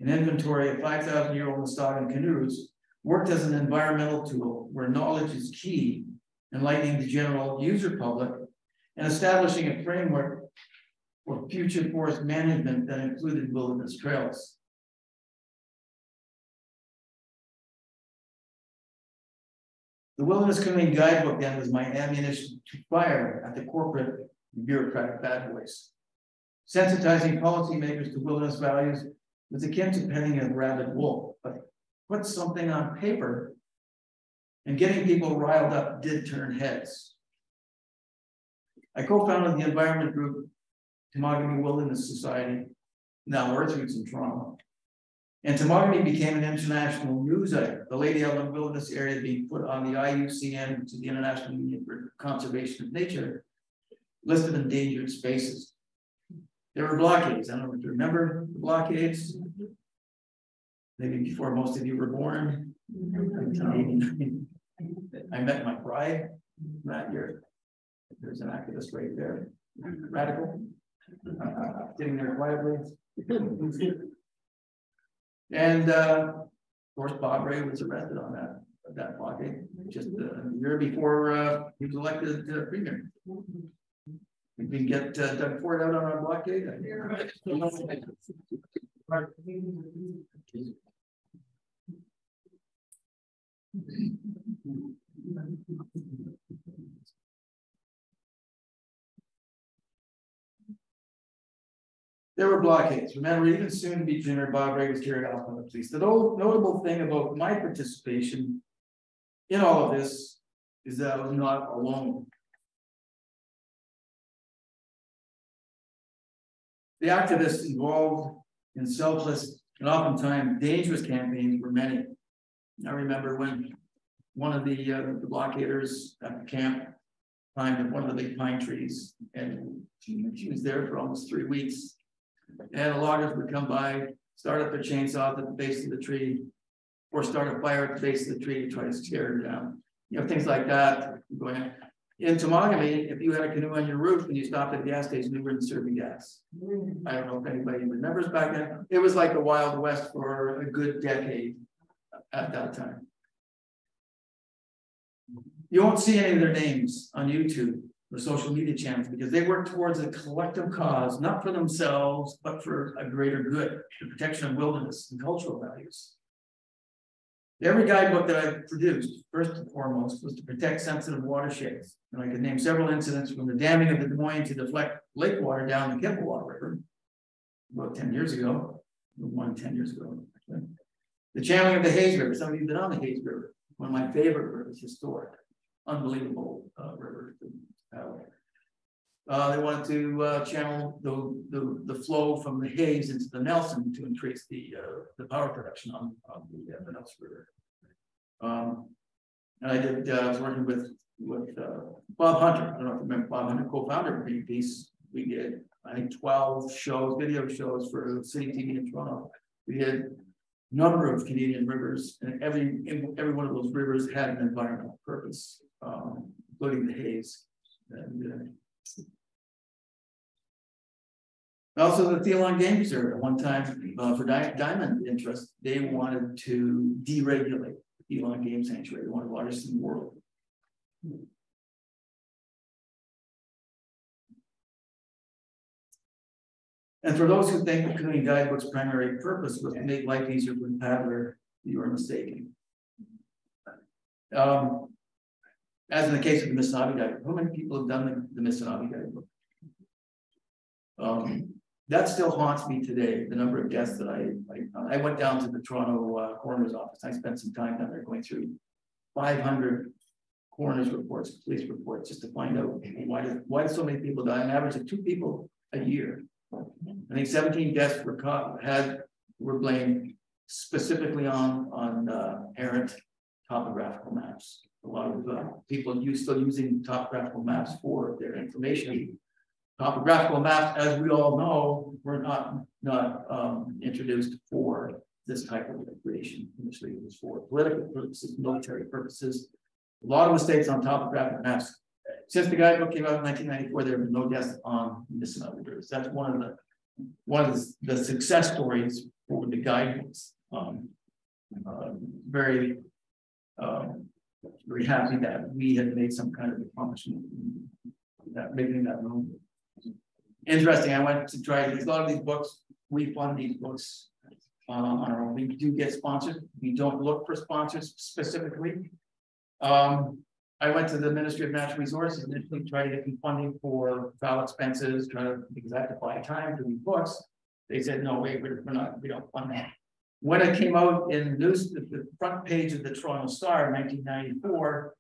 An inventory of 5,000-year-old Muskogean canoes worked as an environmental tool where knowledge is key, enlightening the general user public and establishing a framework for future forest management that included wilderness trails. The Wilderness Canoeing Guidebook then was my ammunition to fire at the corporate bureaucratic bad boys. Sensitizing policymakers to wilderness values was akin to petting a rabid wolf, but put something on paper and getting people riled up did turn heads. I co-founded the environment group, Temagami Wilderness Society, now Earthroots in Toronto. And Temagami became an international news item. The Lady Island Wilderness Area being put on the IUCN, which is the International Union for Conservation of Nature, list of endangered spaces. There were blockades. I don't know if you remember the blockades. Maybe before most of you were born. I met my bride that year. There's an activist right there. Radical. Sitting there quietly. And of course, Bob Ray was arrested on that blockade just a year before he was elected premier. We can get Doug Ford out on our blockade. There were blockades. Remember, even soon to be Junior Bob Ray was carried off by the police. The notable thing about my participation in all of this is that I was not alone. The activists involved in selfless and oftentimes dangerous campaigns were many. I remember when one of the blockaders at the camp climbed one of the big pine trees, and she was there for almost 3 weeks. And the loggers would come by, start up their chainsaws at the base of the tree, or start a fire at the base of the tree to try to scare her down. You know, things like that. In Temagami, if you had a canoe on your roof and you stopped at a gas station, they wouldn't serve you gas. I don't know if anybody remembers back then. It was like the Wild West for a good decade at that time. You won't see any of their names on YouTube or social media channels because they work towards a collective cause, not for themselves, but for a greater good, the protection of wilderness and cultural values. Every guidebook that I produced, first and foremost, was to protect sensitive watersheds. And I could name several incidents from the damming of the Des Moines to deflect lake water down the Kippawa River about 10 years ago, more than 10 years ago. Actually. The channeling of the Hayes River. Some of you have been on the Hayes River, one of my favorite rivers, historic, unbelievable river. They wanted to channel the flow from the Hayes into the Nelson to increase the power production on the Nelson River. And I was working with Bob Hunter. I don't know if you remember Bob Hunter, co-founder of Greenpeace. We did, I think, 12 shows, video shows for City TV in Toronto. We did a number of Canadian rivers, and every one of those rivers had an environmental purpose, including the Hayes. And, also, the Theolon Game Reserve at one time for diamond interest, they wanted to deregulate the Theolon Game Sanctuary, one of the largest in the world. And for those who think the Canoeing Guidebook's primary purpose was to make life easier for the paddler, you are mistaken. As in the case of the Mississauga Guidebook, how many people have done the Mississauga Guidebook? That still haunts me today. The number of guests that I went down to the Toronto coroner's office. I spent some time down there going through 500 coroner's reports, police reports, just to find out why do so many people die? An average of 2 people a year. I think 17 deaths were blamed specifically on errant topographical maps. A lot of people still using topographical maps for their information. Topographical maps, as we all know, were not introduced for this type of recreation. Initially, it was for political purposes, military purposes. A lot of mistakes on topographic maps. Since the guidebook came out in 1994, there have been no deaths on Mississauga rivers. That's one of the success stories for the guidebooks. Very happy that we had made some kind of accomplishment that making that move. Interesting. I went to try a lot of these books. We fund these books on our own. We do get sponsored. We don't look for sponsors specifically. I went to the Ministry of Natural Resources and initially tried to get some funding for travel expenses, because I had to buy time for these books. They said, no, wait, we don't fund that. When it came out in the front page of the Toronto Star in 1994,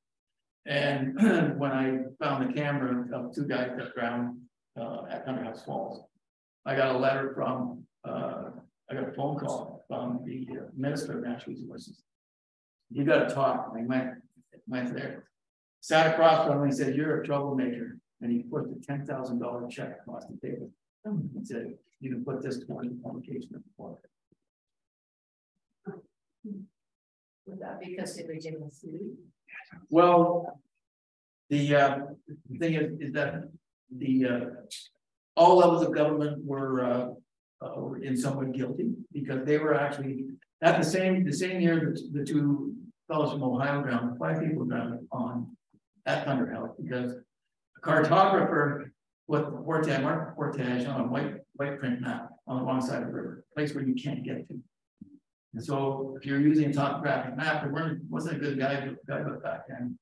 and when I found the camera of 2 guys that drowned at Thunderhouse Falls, I got a letter from, I got a phone call from the Minister of Natural Resources. You got to talk. I went there, sat across from him, and he said, "You're a troublemaker," and he put the $10,000 check across the table. He said, "You can put this toward the publication of the book." Would that be considered genocide? Well, the thing is that all levels of government were in some way guilty, because they were actually at the same year the 2 fellows from Ohio drowned, 5 people drowned at Thunderhouse, because a cartographer put Mark Portage on a white print map on the wrong side of the river, a place where you can't get to. And so if you're using a topographic map, there wasn't a good guidebook back then.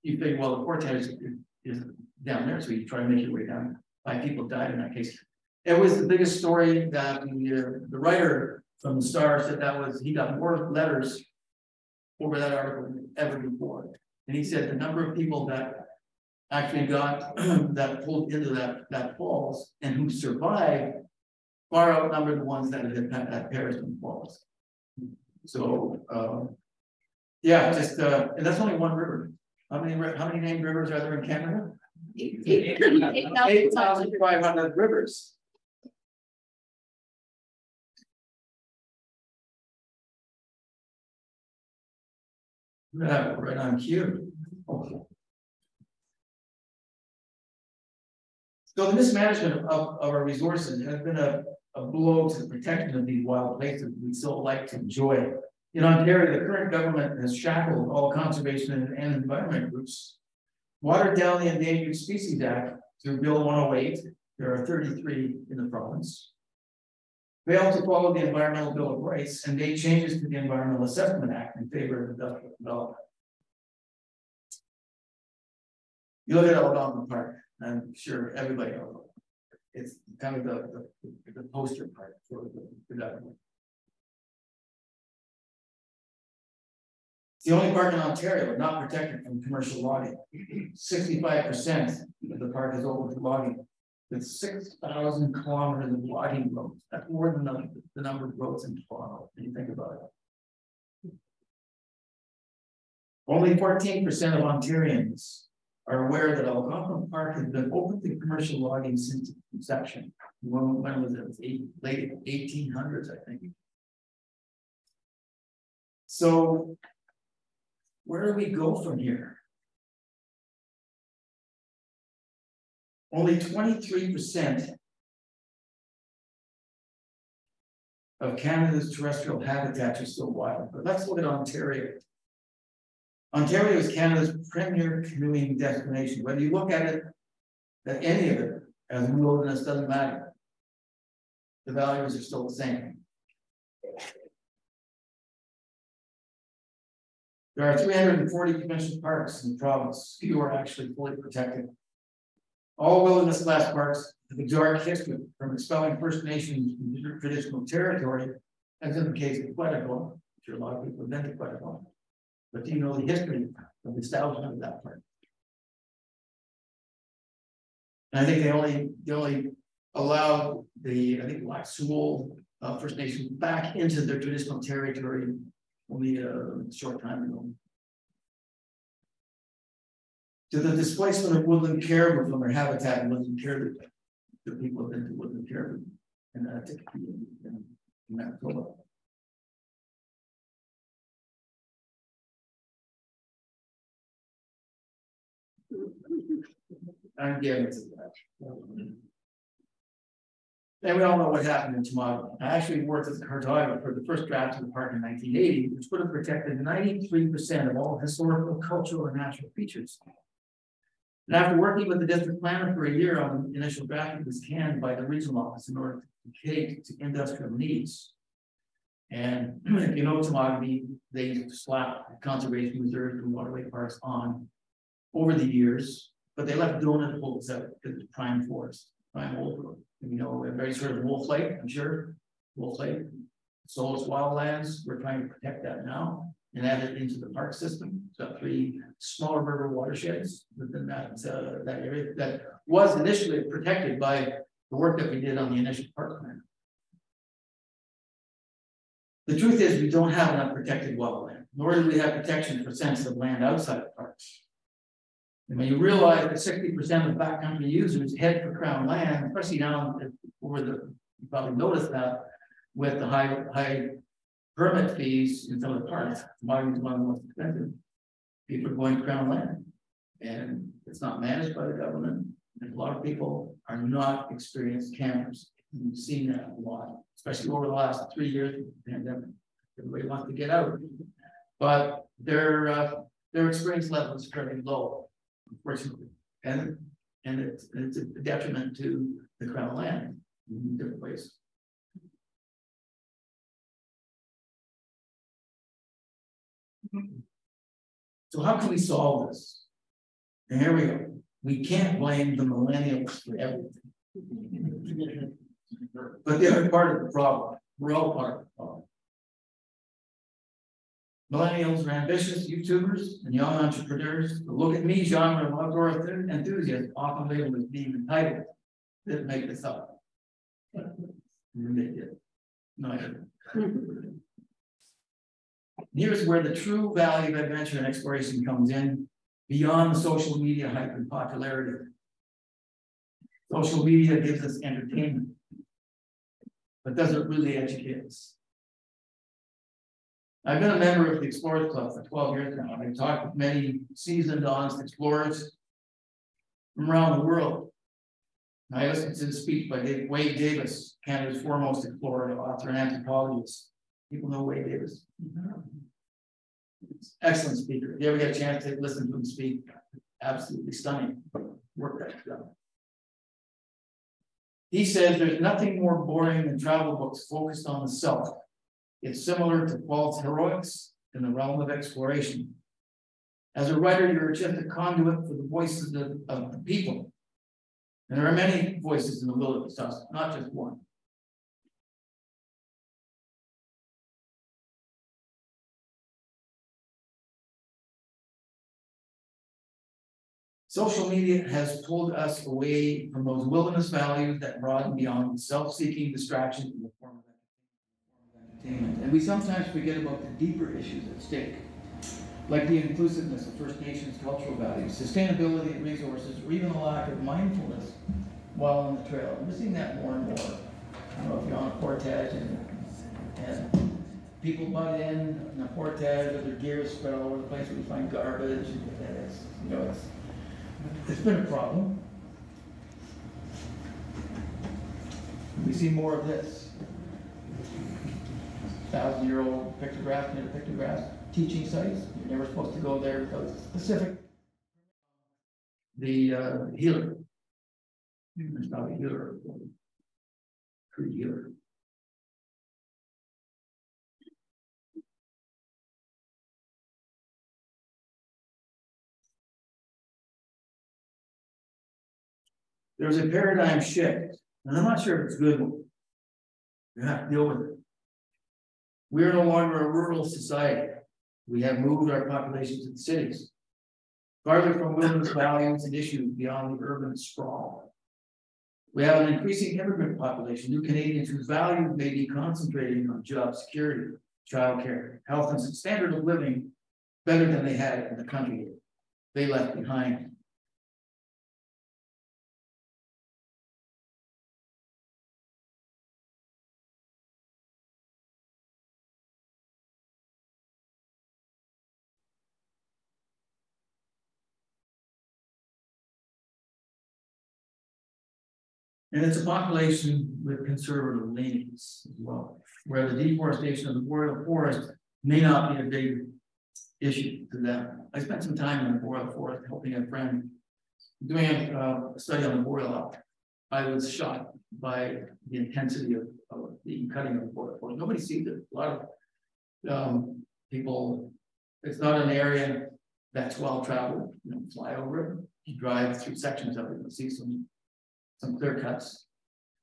You think, well, the Portage is down there, so you try to make your way down. 5 people died in that case. It was the biggest story that the writer from the Star said he got more letters over that article than ever before. And he said the number of people that actually got that pulled into that falls and who survived far outnumbered the ones that had perished in the falls. So yeah, and that's only one river. How many named rivers are there in Canada? 8,500 rivers. Right on cue. Okay. So the mismanagement of our resources has been a blow to the protection of these wild places we so like to enjoy. In Ontario, the current government has shackled all conservation and environment groups, watered down the Endangered Species Act through Bill 108. There are 33 in the province. Failed to follow the Environmental Bill of Rights and made changes to the Environmental Assessment Act in favor of industrial development. You look at Algonquin Park, I'm sure everybody knows it. It's kind of the poster part for the government. It's the only park in Ontario not protected from commercial logging. 65% of the park is open to logging. with 6,000 kilometers of logging roads. That's more than the number of roads in Toronto, when you think about it. Only 14% of Ontarians are aware that Algonquin Park has been open to commercial logging since its inception. When was it? It was late 1800s, I think. So where do we go from here? Only 23% of Canada's terrestrial habitats are still wild. But let's look at Ontario. Ontario is Canada's premier canoeing destination. Whether you look at it, at any of it, as a wilderness, doesn't matter. The values are still the same. There are 340 provincial parks in the province. Few are actually fully protected. All wilderness class parks have a dark history from expelling First Nations from traditional territory, as in the case of Quetico, which a lot of people have been to Quetico. But do you know the history of the establishment of that park? And I think they only allowed I think Black Sewol First Nation back into their traditional territory only a short time ago. To the displacement of woodland caribou from their habitat in woodland caribou, the people have been to woodland caribou in Manitoba. I'm getting to that. And we all know what happened in Tomago. I actually worked as a cartographer for the first draft of the park in 1980, which would have protected 93% of all historical, cultural, and natural features. And after working with the district planner for a year on the initial draft, it was canned by the regional office in order to cater to industrial needs. And if you know Tomago, they slapped conservation reserves and waterway parks on over the years, but they left donut holes out because it's prime forest, prime old growth. You know, a very sort of Wolf Lake, I'm sure. Wolf Lake, Solus Wildlands, we're trying to protect that now and add it into the park system. So 3 smaller river watersheds within that area that was initially protected by the work that we did on the initial park plan. The truth is we don't have enough protected wildland, nor do we have protection for sensitive land outside of parks. And when you realize that 60% of backcountry users head for crown land, especially now over you probably noticed that with the high permit fees in some of the parks, Tomago is one of the most expensive. People are going to crown land, and it's not managed by the government. And a lot of people are not experienced campers. We've seen that a lot, especially over the last 3 years of the pandemic. Everybody wants to get out, but their experience level is fairly low, unfortunately, and it's a detriment to the crown land in different ways. So how can we solve this? And here we go. We can't blame the millennials for everything. But the other part of the problem, we're all part of the problem. Millennials are ambitious YouTubers and young entrepreneurs. But look at me, genre of outdoor enthusiasts, often labeled as being entitled. Didn't make this up. They did. No, I didn't. Here's where the true value of adventure and exploration comes in, beyond the social media hype and popularity. Social media gives us entertainment, but doesn't really educate us. I've been a member of the Explorers Club for 12 years now, and I've talked with many seasoned, honest explorers from around the world. I listened to the speech by Wade Davis, Canada's foremost explorer, author, and anthropologist. People know Wade Davis. Excellent speaker. If you ever get a chance to listen to him speak, absolutely stunning work that he's done. He says there's nothing more boring than travel books focused on the self. It's similar to false heroics in the realm of exploration. As a writer, you're just a conduit for the voices of the people. And there are many voices in the wilderness, not just one. Social media has pulled us away from those wilderness values that broaden beyond self-seeking distraction in the form of entertainment. And we sometimes forget about the deeper issues at stake, like the inclusiveness of First Nations cultural values, sustainability of resources, or even a lack of mindfulness while on the trail. We're seeing that more and more. I don't know if you're on a portage and people butt in a portage with their gear spread all over the place where you find garbage, and it's, you know, it's been a problem. We see more of this. 1,000-year-old pictographs near the pictographs, teaching sites. You're never supposed to go there because it's specific. The healer. There's not a healer. True healer. There's a paradigm shift, and I'm not sure if it's a good one. You have to deal with it. We are no longer a rural society. We have moved our population to the cities, farther from wilderness values and issues beyond the urban sprawl. We have an increasing immigrant population, new Canadians whose values may be concentrating on job security, childcare, health, and standard of living better than they had in the country they left behind. And it's a population with conservative leanings as well, where the deforestation of the boreal forest may not be a big issue to them. I spent some time in the boreal forest helping a friend doing a study on the boreal elk. I was shocked by the intensity of the cutting of the boreal forest. Nobody sees it. A lot of people, it's not an area that's well traveled. You don't fly over it. You drive through sections of it, you'll see some clear cuts.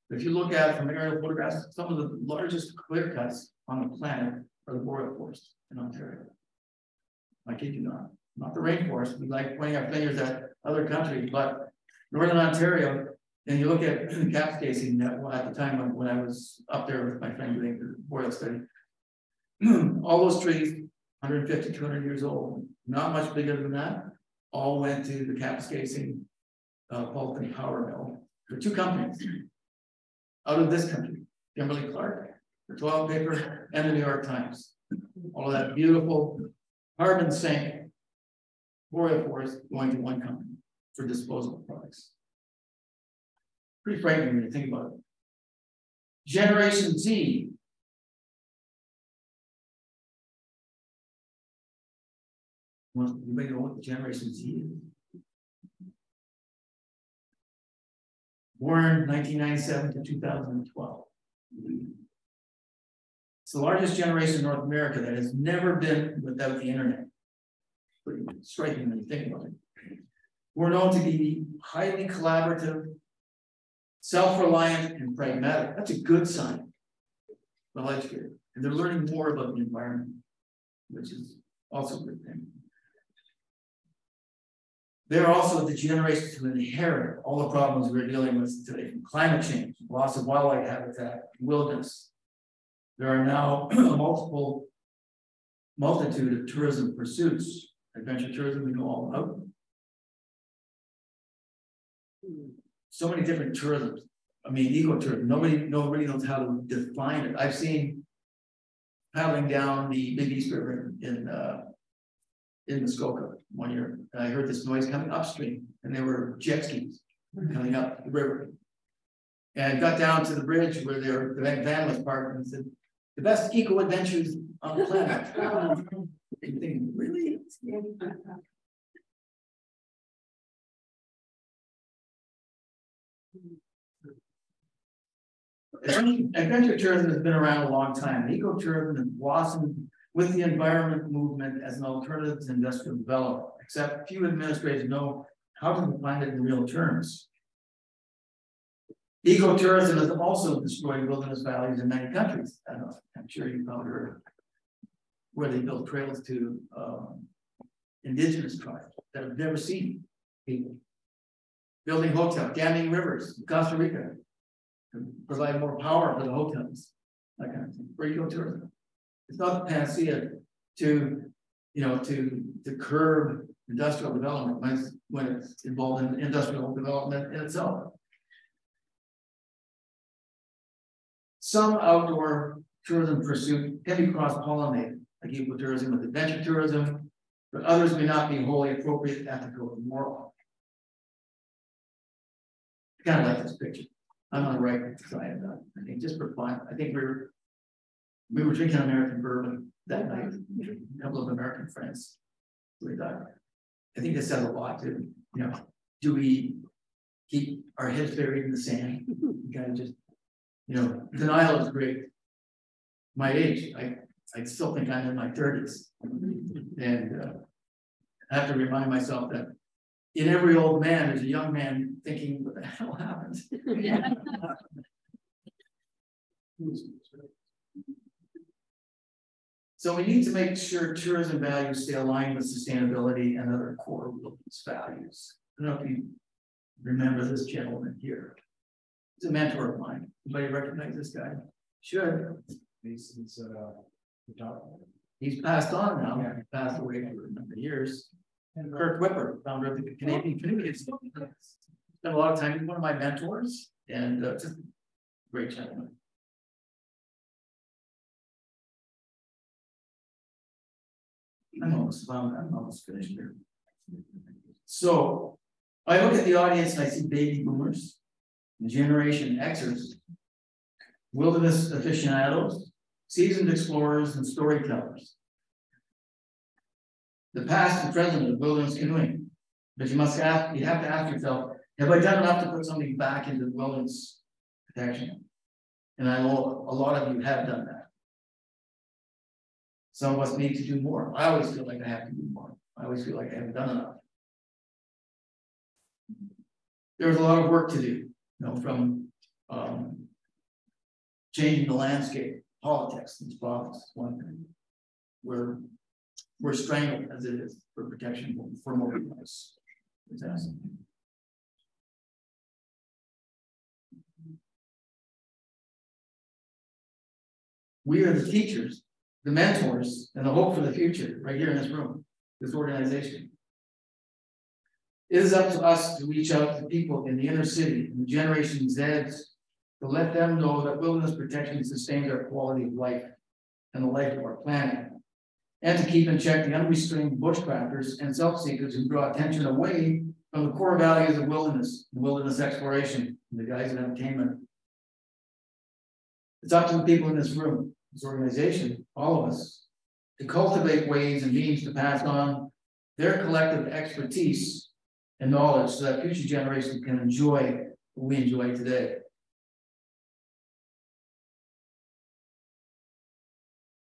If you look at from aerial photographs, some of the largest clear cuts on the planet are the boreal forest in Ontario. I kid you not the rainforest. We like pointing our fingers at other countries, but Northern Ontario, and you look at the cap casing that at the time when I was up there with my friend doing the boreal study, all those trees, 150, 200 years old, not much bigger than that, all went to the cap casing pulp and power mill. For two companies out of this country, Kimberly-Clark, the 12 paper, and the New York Times. All of that beautiful carbon sink boreal forest going to one company for disposable products. Pretty frightening when you think about it. Generation Z. Well, you may know what the Generation Z is. Born 1997 to 2012. It's the largest generation in North America that has never been without the internet. Pretty striking when you think about it. We're known to be highly collaborative, self-reliant, and pragmatic. That's a good sign. Well educated. And they're learning more about the environment, which is also a good thing. They're also the generations who inherit all the problems we're dealing with today, from climate change, loss of wildlife habitat, wilderness. There are now a multitude of tourism pursuits. Adventure tourism, we know all about. So many different tourisms. I mean, ecotourism. Nobody knows how to define it. I've seen paddling down the Big East River in Muskoka one year. And I heard this noise coming upstream, and they were jet skis coming up the river. And got down to the bridge where the van was parked and said, "The best eco adventures on the planet." And thinking, really? Adventure tourism has been around a long time. Ecotourism has blossomed with the environment movement as an alternative to industrial development, except few administrators know how to define it in real terms. Ecotourism has also destroyed wilderness values in many countries. I don't know, I'm sure you probably heard where they built trails to indigenous tribes that have never seen people. Building hotels, damming rivers, Costa Rica. To provide more power for the hotels, that kind of thing, for ecotourism. It's not the panacea to, to curb industrial development when it's involved in industrial development in itself. Some outdoor tourism pursuit can be cross-pollinated, like ecotourism with adventure tourism, but others may not be wholly appropriate, ethical, and moral. I kind of like this picture. I'm on the right side of that. I think just for fun. I think we were drinking American bourbon that night. A couple of American friends. We thought, I think this says a lot too. Do we keep our heads buried in the sand? We kind of just, denial is great. My age, I still think I'm in my 30s, and I have to remind myself that in every old man, there's a young man thinking, what the hell happened? So we need to make sure tourism values stay aligned with sustainability and other core wilderness values. I don't know if you remember this gentleman here. He's a mentor of mine. Anybody recognize this guy? Should. He's passed on now. Yeah. He passed away for a number of years. And Kirk Whipper, founder of the Canadian Canoeing. Spent a lot of time. He's one of my mentors, and just a great gentleman. I'm almost finished here. So I look at the audience and I see baby boomers, Generation Xers, wilderness aficionados, seasoned explorers, and storytellers. The past and present of wilderness canoeing. But you have to ask yourself, have I done enough to put something back into wilderness protection? And I know a lot of you have done that. Some of us need to do more. I always feel like I have to do more. I always feel like I haven't done enough. There's a lot of work to do, from changing the landscape, politics, and politics. One thing. We're strangled as it is for protection for more people. We are the teachers, the mentors, and the hope for the future right here in this room, this organization. It is up to us to reach out to people in the inner city and the Generation Zs to let them know that wilderness protection sustains our quality of life and the life of our planet, and to keep in check the unrestrained bushcrafters and self-seekers who draw attention away from the core values of wilderness exploration, and the guys of entertainment. It's up to the people in this room, this organization, all of us, to cultivate ways and means to pass on their collective expertise and knowledge so that future generations can enjoy what we enjoy today.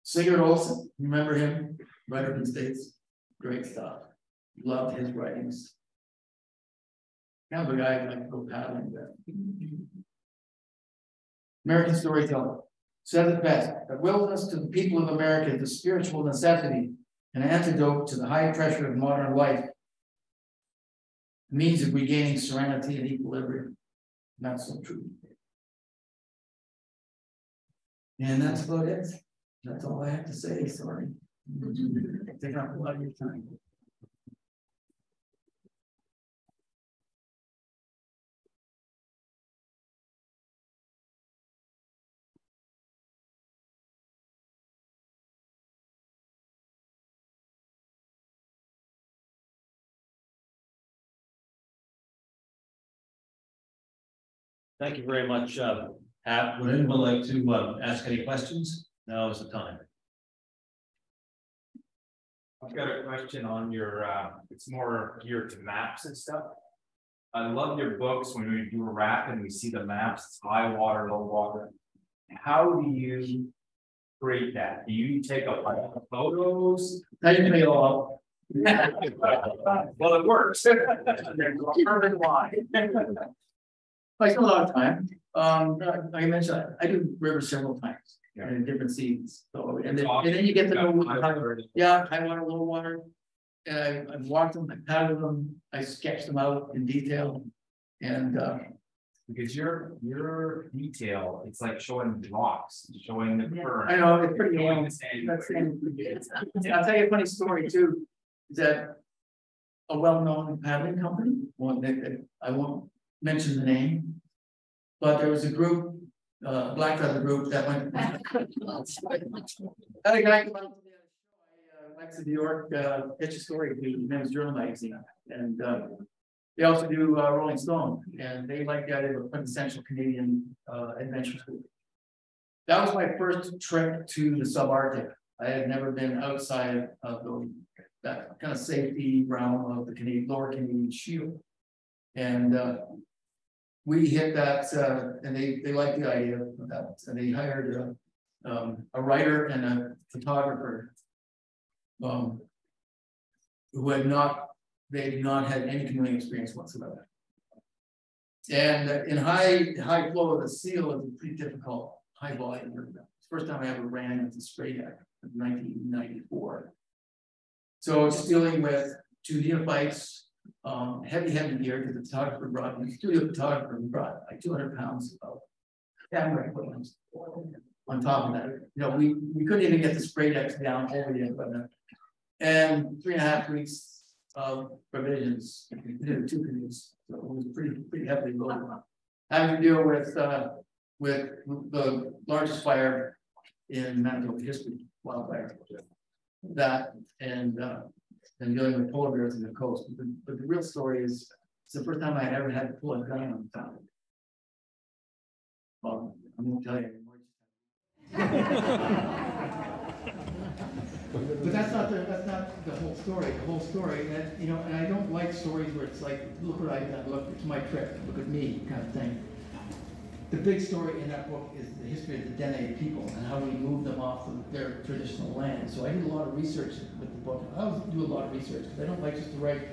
Sigurd Olsen, remember him? Writer from the States, great stuff. Loved his writings. Kind of a guy I'd like to go paddling with. American storyteller said it best, that wilderness to the people of America is a spiritual necessity, an antidote to the high pressure of modern life, a means of regaining serenity and equilibrium. And that's so true. And that's about it. That's all I have to say. Sorry. Taking up a lot of your time. Thank you very much, Hap. Would anyone like to ask any questions? Now is the time. I've got a question on your, it's more geared to maps and stuff. I love your books when we do a wrap and we see the maps, high water, low water. How do you create that? Do you take a lot of photos? How do you make it all up? Well, it works. I spend a lot of time. Like I mentioned, I do rivers several times in different seasons. So and then you get to know high water, low water. And I walked them, I patted them, I sketched them out in detail. And Because your detail, it's like showing rocks, showing the current. I know, it's pretty showing long. the sand. I'll tell you a funny story too, is that a well-known paddling company, I won't mention the name. But there was a group, black feather group that went. Had a guy come out to the show, I went to New York, pitch a story to Men's Journal magazine, and they also do Rolling Stone, and they like the idea of a quintessential Canadian adventure school. That was my first trip to the subarctic. I had never been outside of that kind of safety realm of the Lower Canadian Shield. And we hit that, and they liked the idea of that, and they hired a writer and a photographer who had not had any canoeing experience whatsoever. And in high flow of the seal is a pretty difficult high volume. First time I ever ran into spray deck in 1994. So just dealing with 2 neophytes, heavy gear, because the photographer brought, the studio photographer brought like 200 pounds of camera equipment on top of that. You know, we couldn't even get the spray decks down over the equipment. And 3.5 weeks of provisions, 2 canoes. So it was pretty heavily loaded. Having to deal with the largest fire in Manitoba history, wildfire. That and dealing with polar bears on the coast. But the real story is it's the first time I ever had to pull a gun on the top. Well, I'm gonna tell you anymore. But that's not the whole story. The whole story, that you know, and I don't like stories where it's like, look what I've done, look, it's my trip, look at me, kind of thing. The big story in that book is the history of the Dene people and how we moved them off of their traditional land. So I did a lot of research with the book. I always do a lot of research because I don't like just to write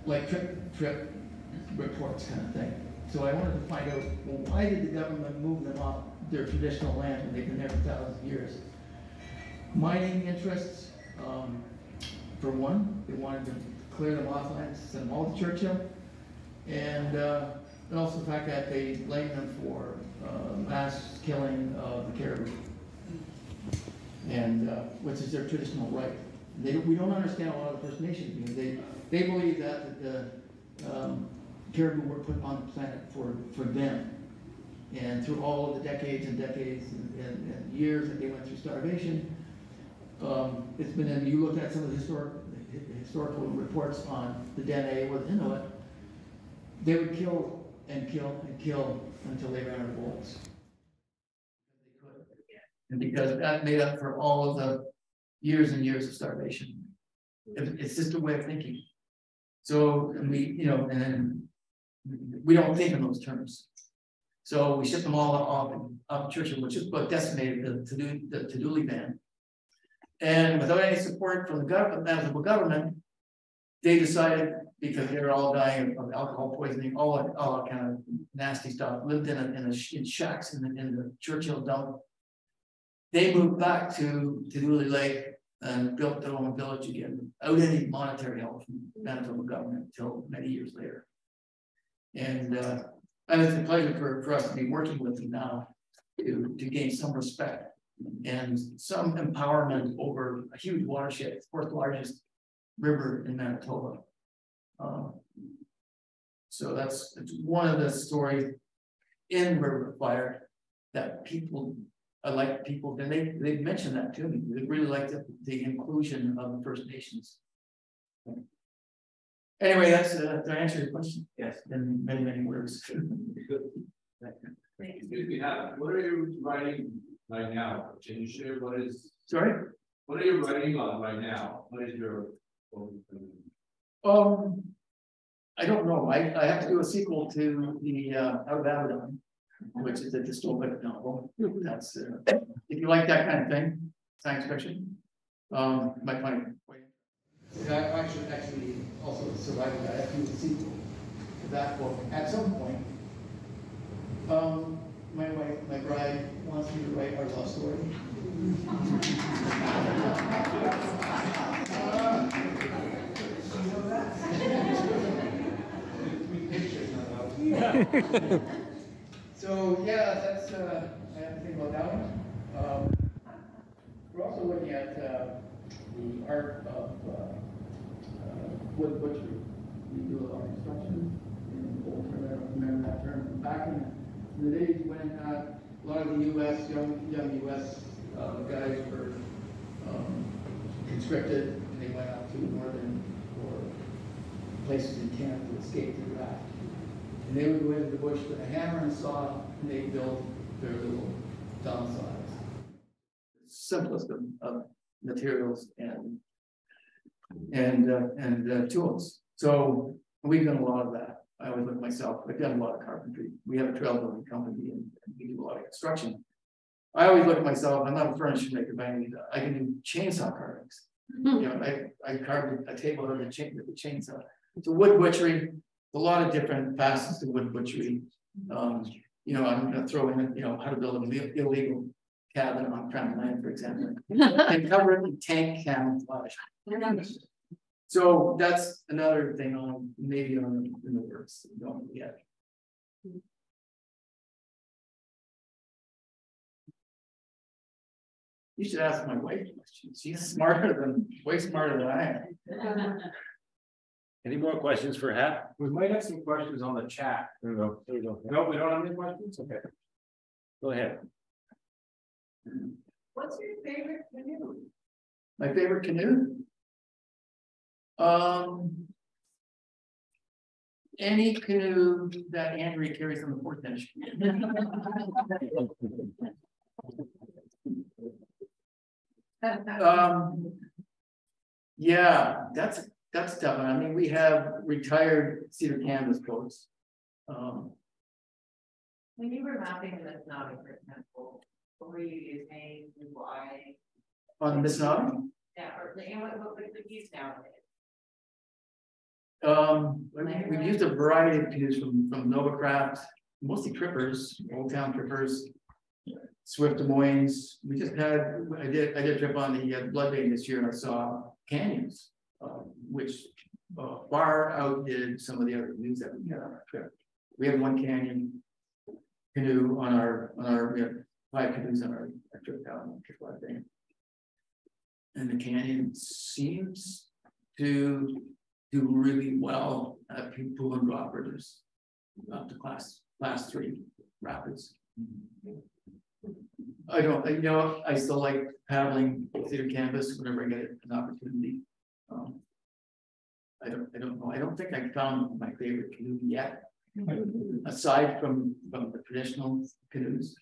like trip reports kind of thing. So I wanted to find out, well, why did the government move them off their traditional land when they've been there for thousands of years? Mining interests, for one, they wanted to clear them off land, send them all to Churchill, and also the fact that they blamed them for mass killing of the caribou, and which is their traditional right. We don't understand a lot of First Nations because they believe that the caribou were put on the planet for them, and through all of the decades and and years that they went through starvation. It's been, and you look at some of the historical reports on the Dene or the Inuit, they would kill and kill and kill until they ran out of bullets. And because that made up for all of the years and years of starvation. It's just a way of thinking. So we don't think in those terms. So we shipped them all off Churchill, which is what decimated the Tuduli band. And without any support from the Manitoba government, they decided, because they were all dying of alcohol poisoning, all kind of nasty stuff, lived in shacks in the Churchill dump. They moved back to Tuduli Lake and built their own village again, without any monetary help from the Manitoba government until many years later. And it's a pleasure for us to be working with them now to gain some respect and some empowerment over a huge watershed, the 4th largest river in Manitoba. So it's one of the stories in River Fire that people, and they mentioned that to me. They really liked the inclusion of the First Nations. Anyway, that's to answer your question. Yes, in many, many words. What are you writing right now? Can you share what is? Sorry? What are you writing on right now? What is your? I don't know. I have to do a sequel to the Out of Abaddon, which is a dystopic novel. That's if you like that kind of thing, science fiction, might find it. I should actually also survive that. I have to do a sequel to that book at some point. My bride wants me to write our love story. So, yeah, that's, I have to think about that one. We're also looking at the art of wood butchery. We do a lot of construction in old term, I don't remember that term. Back in the days when a lot of the U.S., young U.S. Guys were conscripted, and they went out to northern or places in Canada to escape the draft. And they would go into the bush with a hammer and saw, and they built their little domiciles. Simplest of materials and tools. So we've done a lot of that. I always look at myself. I've done a lot of carpentry. We have a trail building company, and we do a lot of construction. I always look at myself. I'm not a furniture maker by any means. I can do chainsaw carvings. You know, I carved a table with a chainsaw. So wood butchery. A lot of different facets to wood butchery. You know, I'm going to throw in, you know, how to build an illegal cabin on Crown Land, for example, and cover it in tank camouflage. So that's another thing on maybe in the works. Don't yet. You should ask my wife questions. She's way smarter than I am. Any more questions for Hap? We might have some questions on the chat. There you go. There you go. No, we don't have any questions? Okay. Go ahead. What's your favorite canoe? My favorite canoe? Any canoe that Andrea carries on the fourth bench. Yeah, that's tough. I mean, we have retired cedar canvas boats. When you were mapping the Canoe, for example, what were you using? Why? On the Canoe? Yeah, or what would you use nowadays? We've used a variety of canoes from Novacraft, mostly trippers, Old Town trippers, Swift Des Moines. We just had, I did a trip on the Blood Vein this year, and I saw canyons, which far outdid some of the other canoes that we had on our trip. We had one canoe on our we had 5 canoes on our trip down on Blood Vein. And the canyon seems to do really well at pull and drop bridges up to class 3 rapids. I don't, you know, I still like paddling cedar canvas whenever I get an opportunity. I don't know. I don't think I found my favorite canoe yet, aside from the traditional canoes.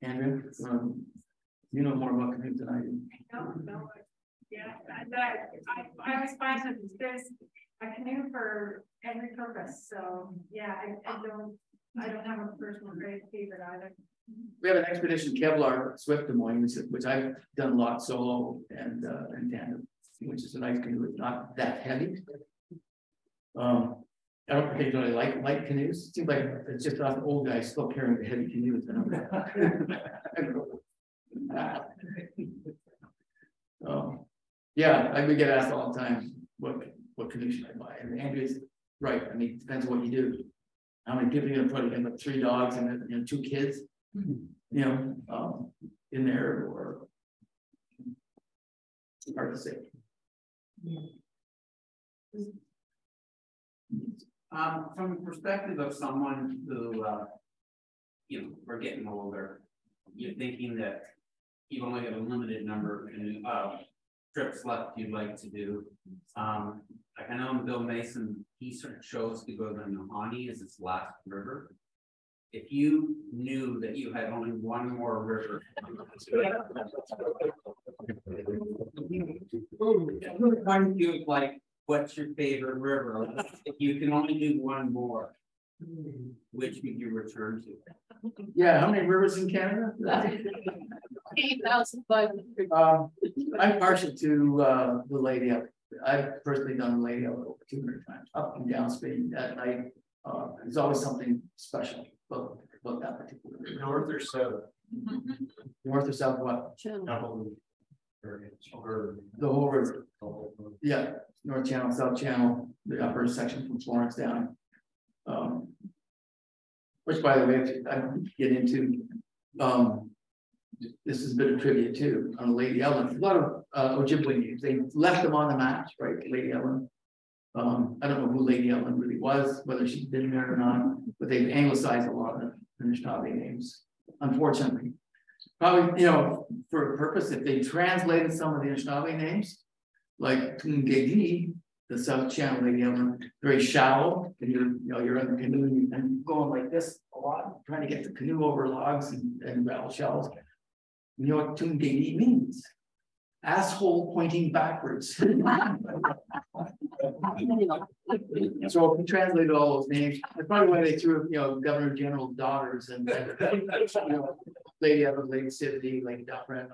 Andrew, you know more about canoes than I do. No. Yeah, I always find that there's a canoe for every purpose. So yeah, I don't have a personal great favorite either. We have an expedition Kevlar Swift Des Moines, which I've done a lot solo and tandem, which is a nice canoe. It's not that heavy. I don't particularly like light canoes. It seems like it's just us old guys still carrying the heavy canoes. Yeah, I would get asked all the time, what canoe should I buy? And Andrew's right. I mean, it depends on what you do. How many people are going to put in, like 3 dogs and 2 kids, you know, in there, or hard to say. From the perspective of someone who, you know, we're getting older, you're thinking that you've only got a limited number of trips left you'd like to do. Like I know Bill Mason, he sort of chose to go to the Nahanni as its last river. If you knew that you had only one more river, one you like, what's your favorite river? If you can only do one more, which would you return to? Yeah, how many rivers in Canada? 8,500. I'm partial to the Lady Up. I've personally done the Lady Up over 200 times, up and down stream at night. There's always something special about that particular river. North or south? North or south, what? Or The whole river. Yeah, North Channel, South Channel, the upper section from Florence down. Which, by the way, I get into, this is a bit of trivia too, on Lady Ellen. A lot of Ojibwe names, they left them on the maps, right? Lady Ellen. I don't know who Lady Ellen really was, whether she's been there or not, but they've anglicized a lot of the Anishinaabe names, unfortunately. Probably, you know, for a purpose, if they translated some of the Anishinaabe names, like Tungedi, the South Channel Lady Ellen, very shallow, and you're in the canoe and going like this a lot, trying to get the canoe over logs and gravel shells. You know what Tungedi means? Asshole pointing backwards. So if we translated all those names, that's probably why they threw, Governor General's daughters and Lady Ellen, Lady Sidney, Lady Dufresne,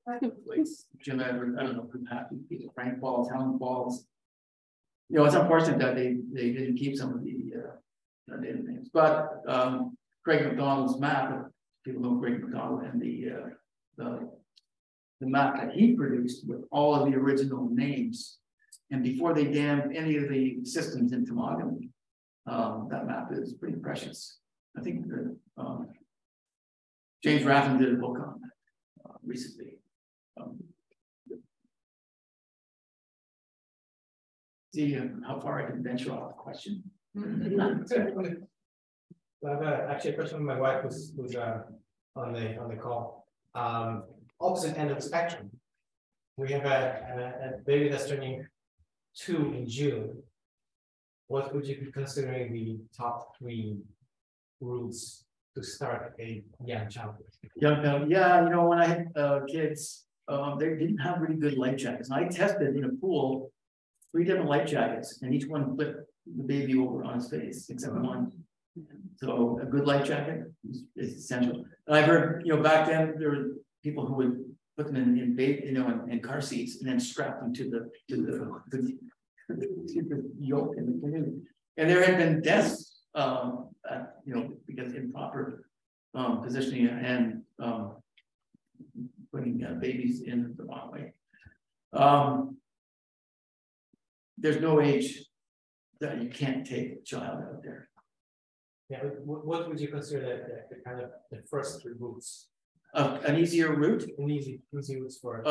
like Jim Edward, I don't know who happened, Frank Falls, Helen Falls. It's unfortunate that they didn't keep some of the native names, but Craig McDonald's map, people know Craig McDonald, and the map that he produced with all of the original names, and before they dammed any of the systems in Temagami, that map is pretty precious. I think James Raffin did a book on that recently. See how far I can venture off the question. I have actually a question from my wife who's on the call. Opposite end of the spectrum. We have a baby that's turning 2 in June. What would you be considering the top 3 routes to start a young child with? Yeah, when I had kids, they didn't have really good life jackets. And I tested in a pool 3 different life jackets, and each one flipped the baby over on his face, except one. So a good life jacket is essential. And I've heard, back then there were people who would put them in car seats and then strap them to the yoke in the canoe. And there had been deaths, because improper positioning and putting babies in the wrong way. There's no age that you can't take a child out there. Yeah, what would you consider the kind of the first 3 routes? An easier route? An easy routes for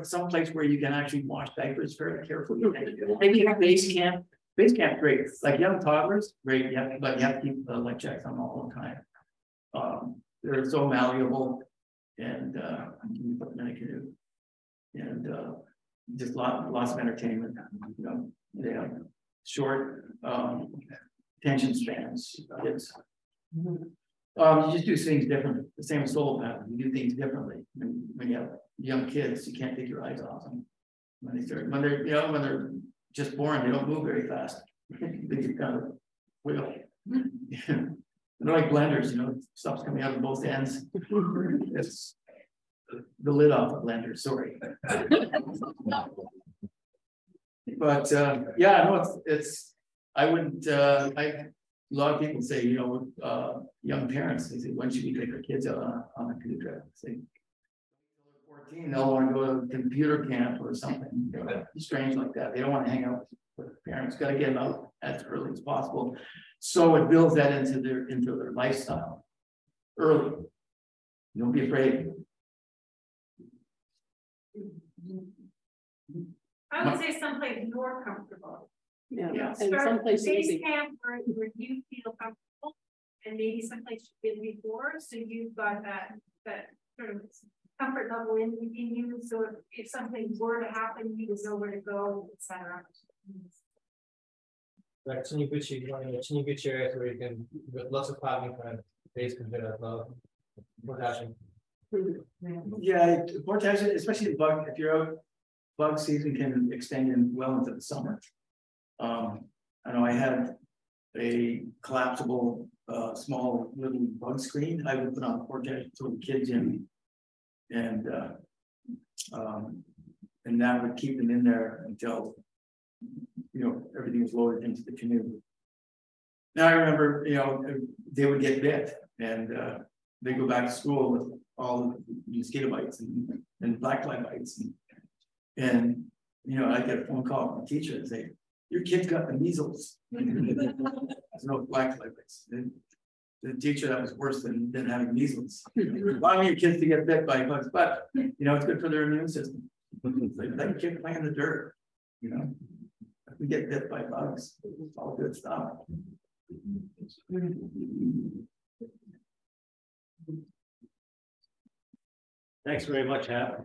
someplace where you can actually wash diapers very carefully. Maybe have base camp. Base camp, great. Like young toddlers, great. But you have to keep the life jackets on all the time. They're so malleable, and you put them in a canoe, and just lots of entertainment. They have short attention spans. Kids. You just do things differently. The same as solo paddling. You do things differently. When you have young kids, you can't take your eyes off them. When they're just born, they don't move very fast. They just kind of wheel. They're like blenders, stuff's coming out of both ends. It's the lid off the blender, sorry. But it's I wouldn't a lot of people say, young parents, they say, when should we take our kids out on a canoe trip? Say 14, they'll want to go to computer camp or something strange like that. They don't want to hang out with parents. Got to get them out as early as possible, so it builds that into their lifestyle early. Don't be afraid. I would say someplace more comfortable. Yeah, and start someplace base easy. camp where you feel comfortable, and maybe someplace you've been before, so you've got that sort of comfort level in you. So if something were to happen, you would know where to go, etc. Like Chiniguchi, Chiniguchi areas where you can with lots of paddling kind of base can as well. Portage. Yeah, portage, especially the bug. If you're out, bug season can extend in well into the summer. I know I had a collapsible small little bug screen I would put on the portage to the kids in, and that would keep them in there until everything was loaded into the canoe. Now I remember they would get bit, and they go back to school with all the mosquito bites and black fly bites, and I get a phone call from a teacher and say, your kid's got the measles. There's no black lights. The teacher that was worse than having measles. Allowing your kids to get bit by bugs, but you know, it's good for their immune system. Let your kid play in the dirt, you know. If we get bit by bugs, it's all good stuff. Thanks very much, Hap.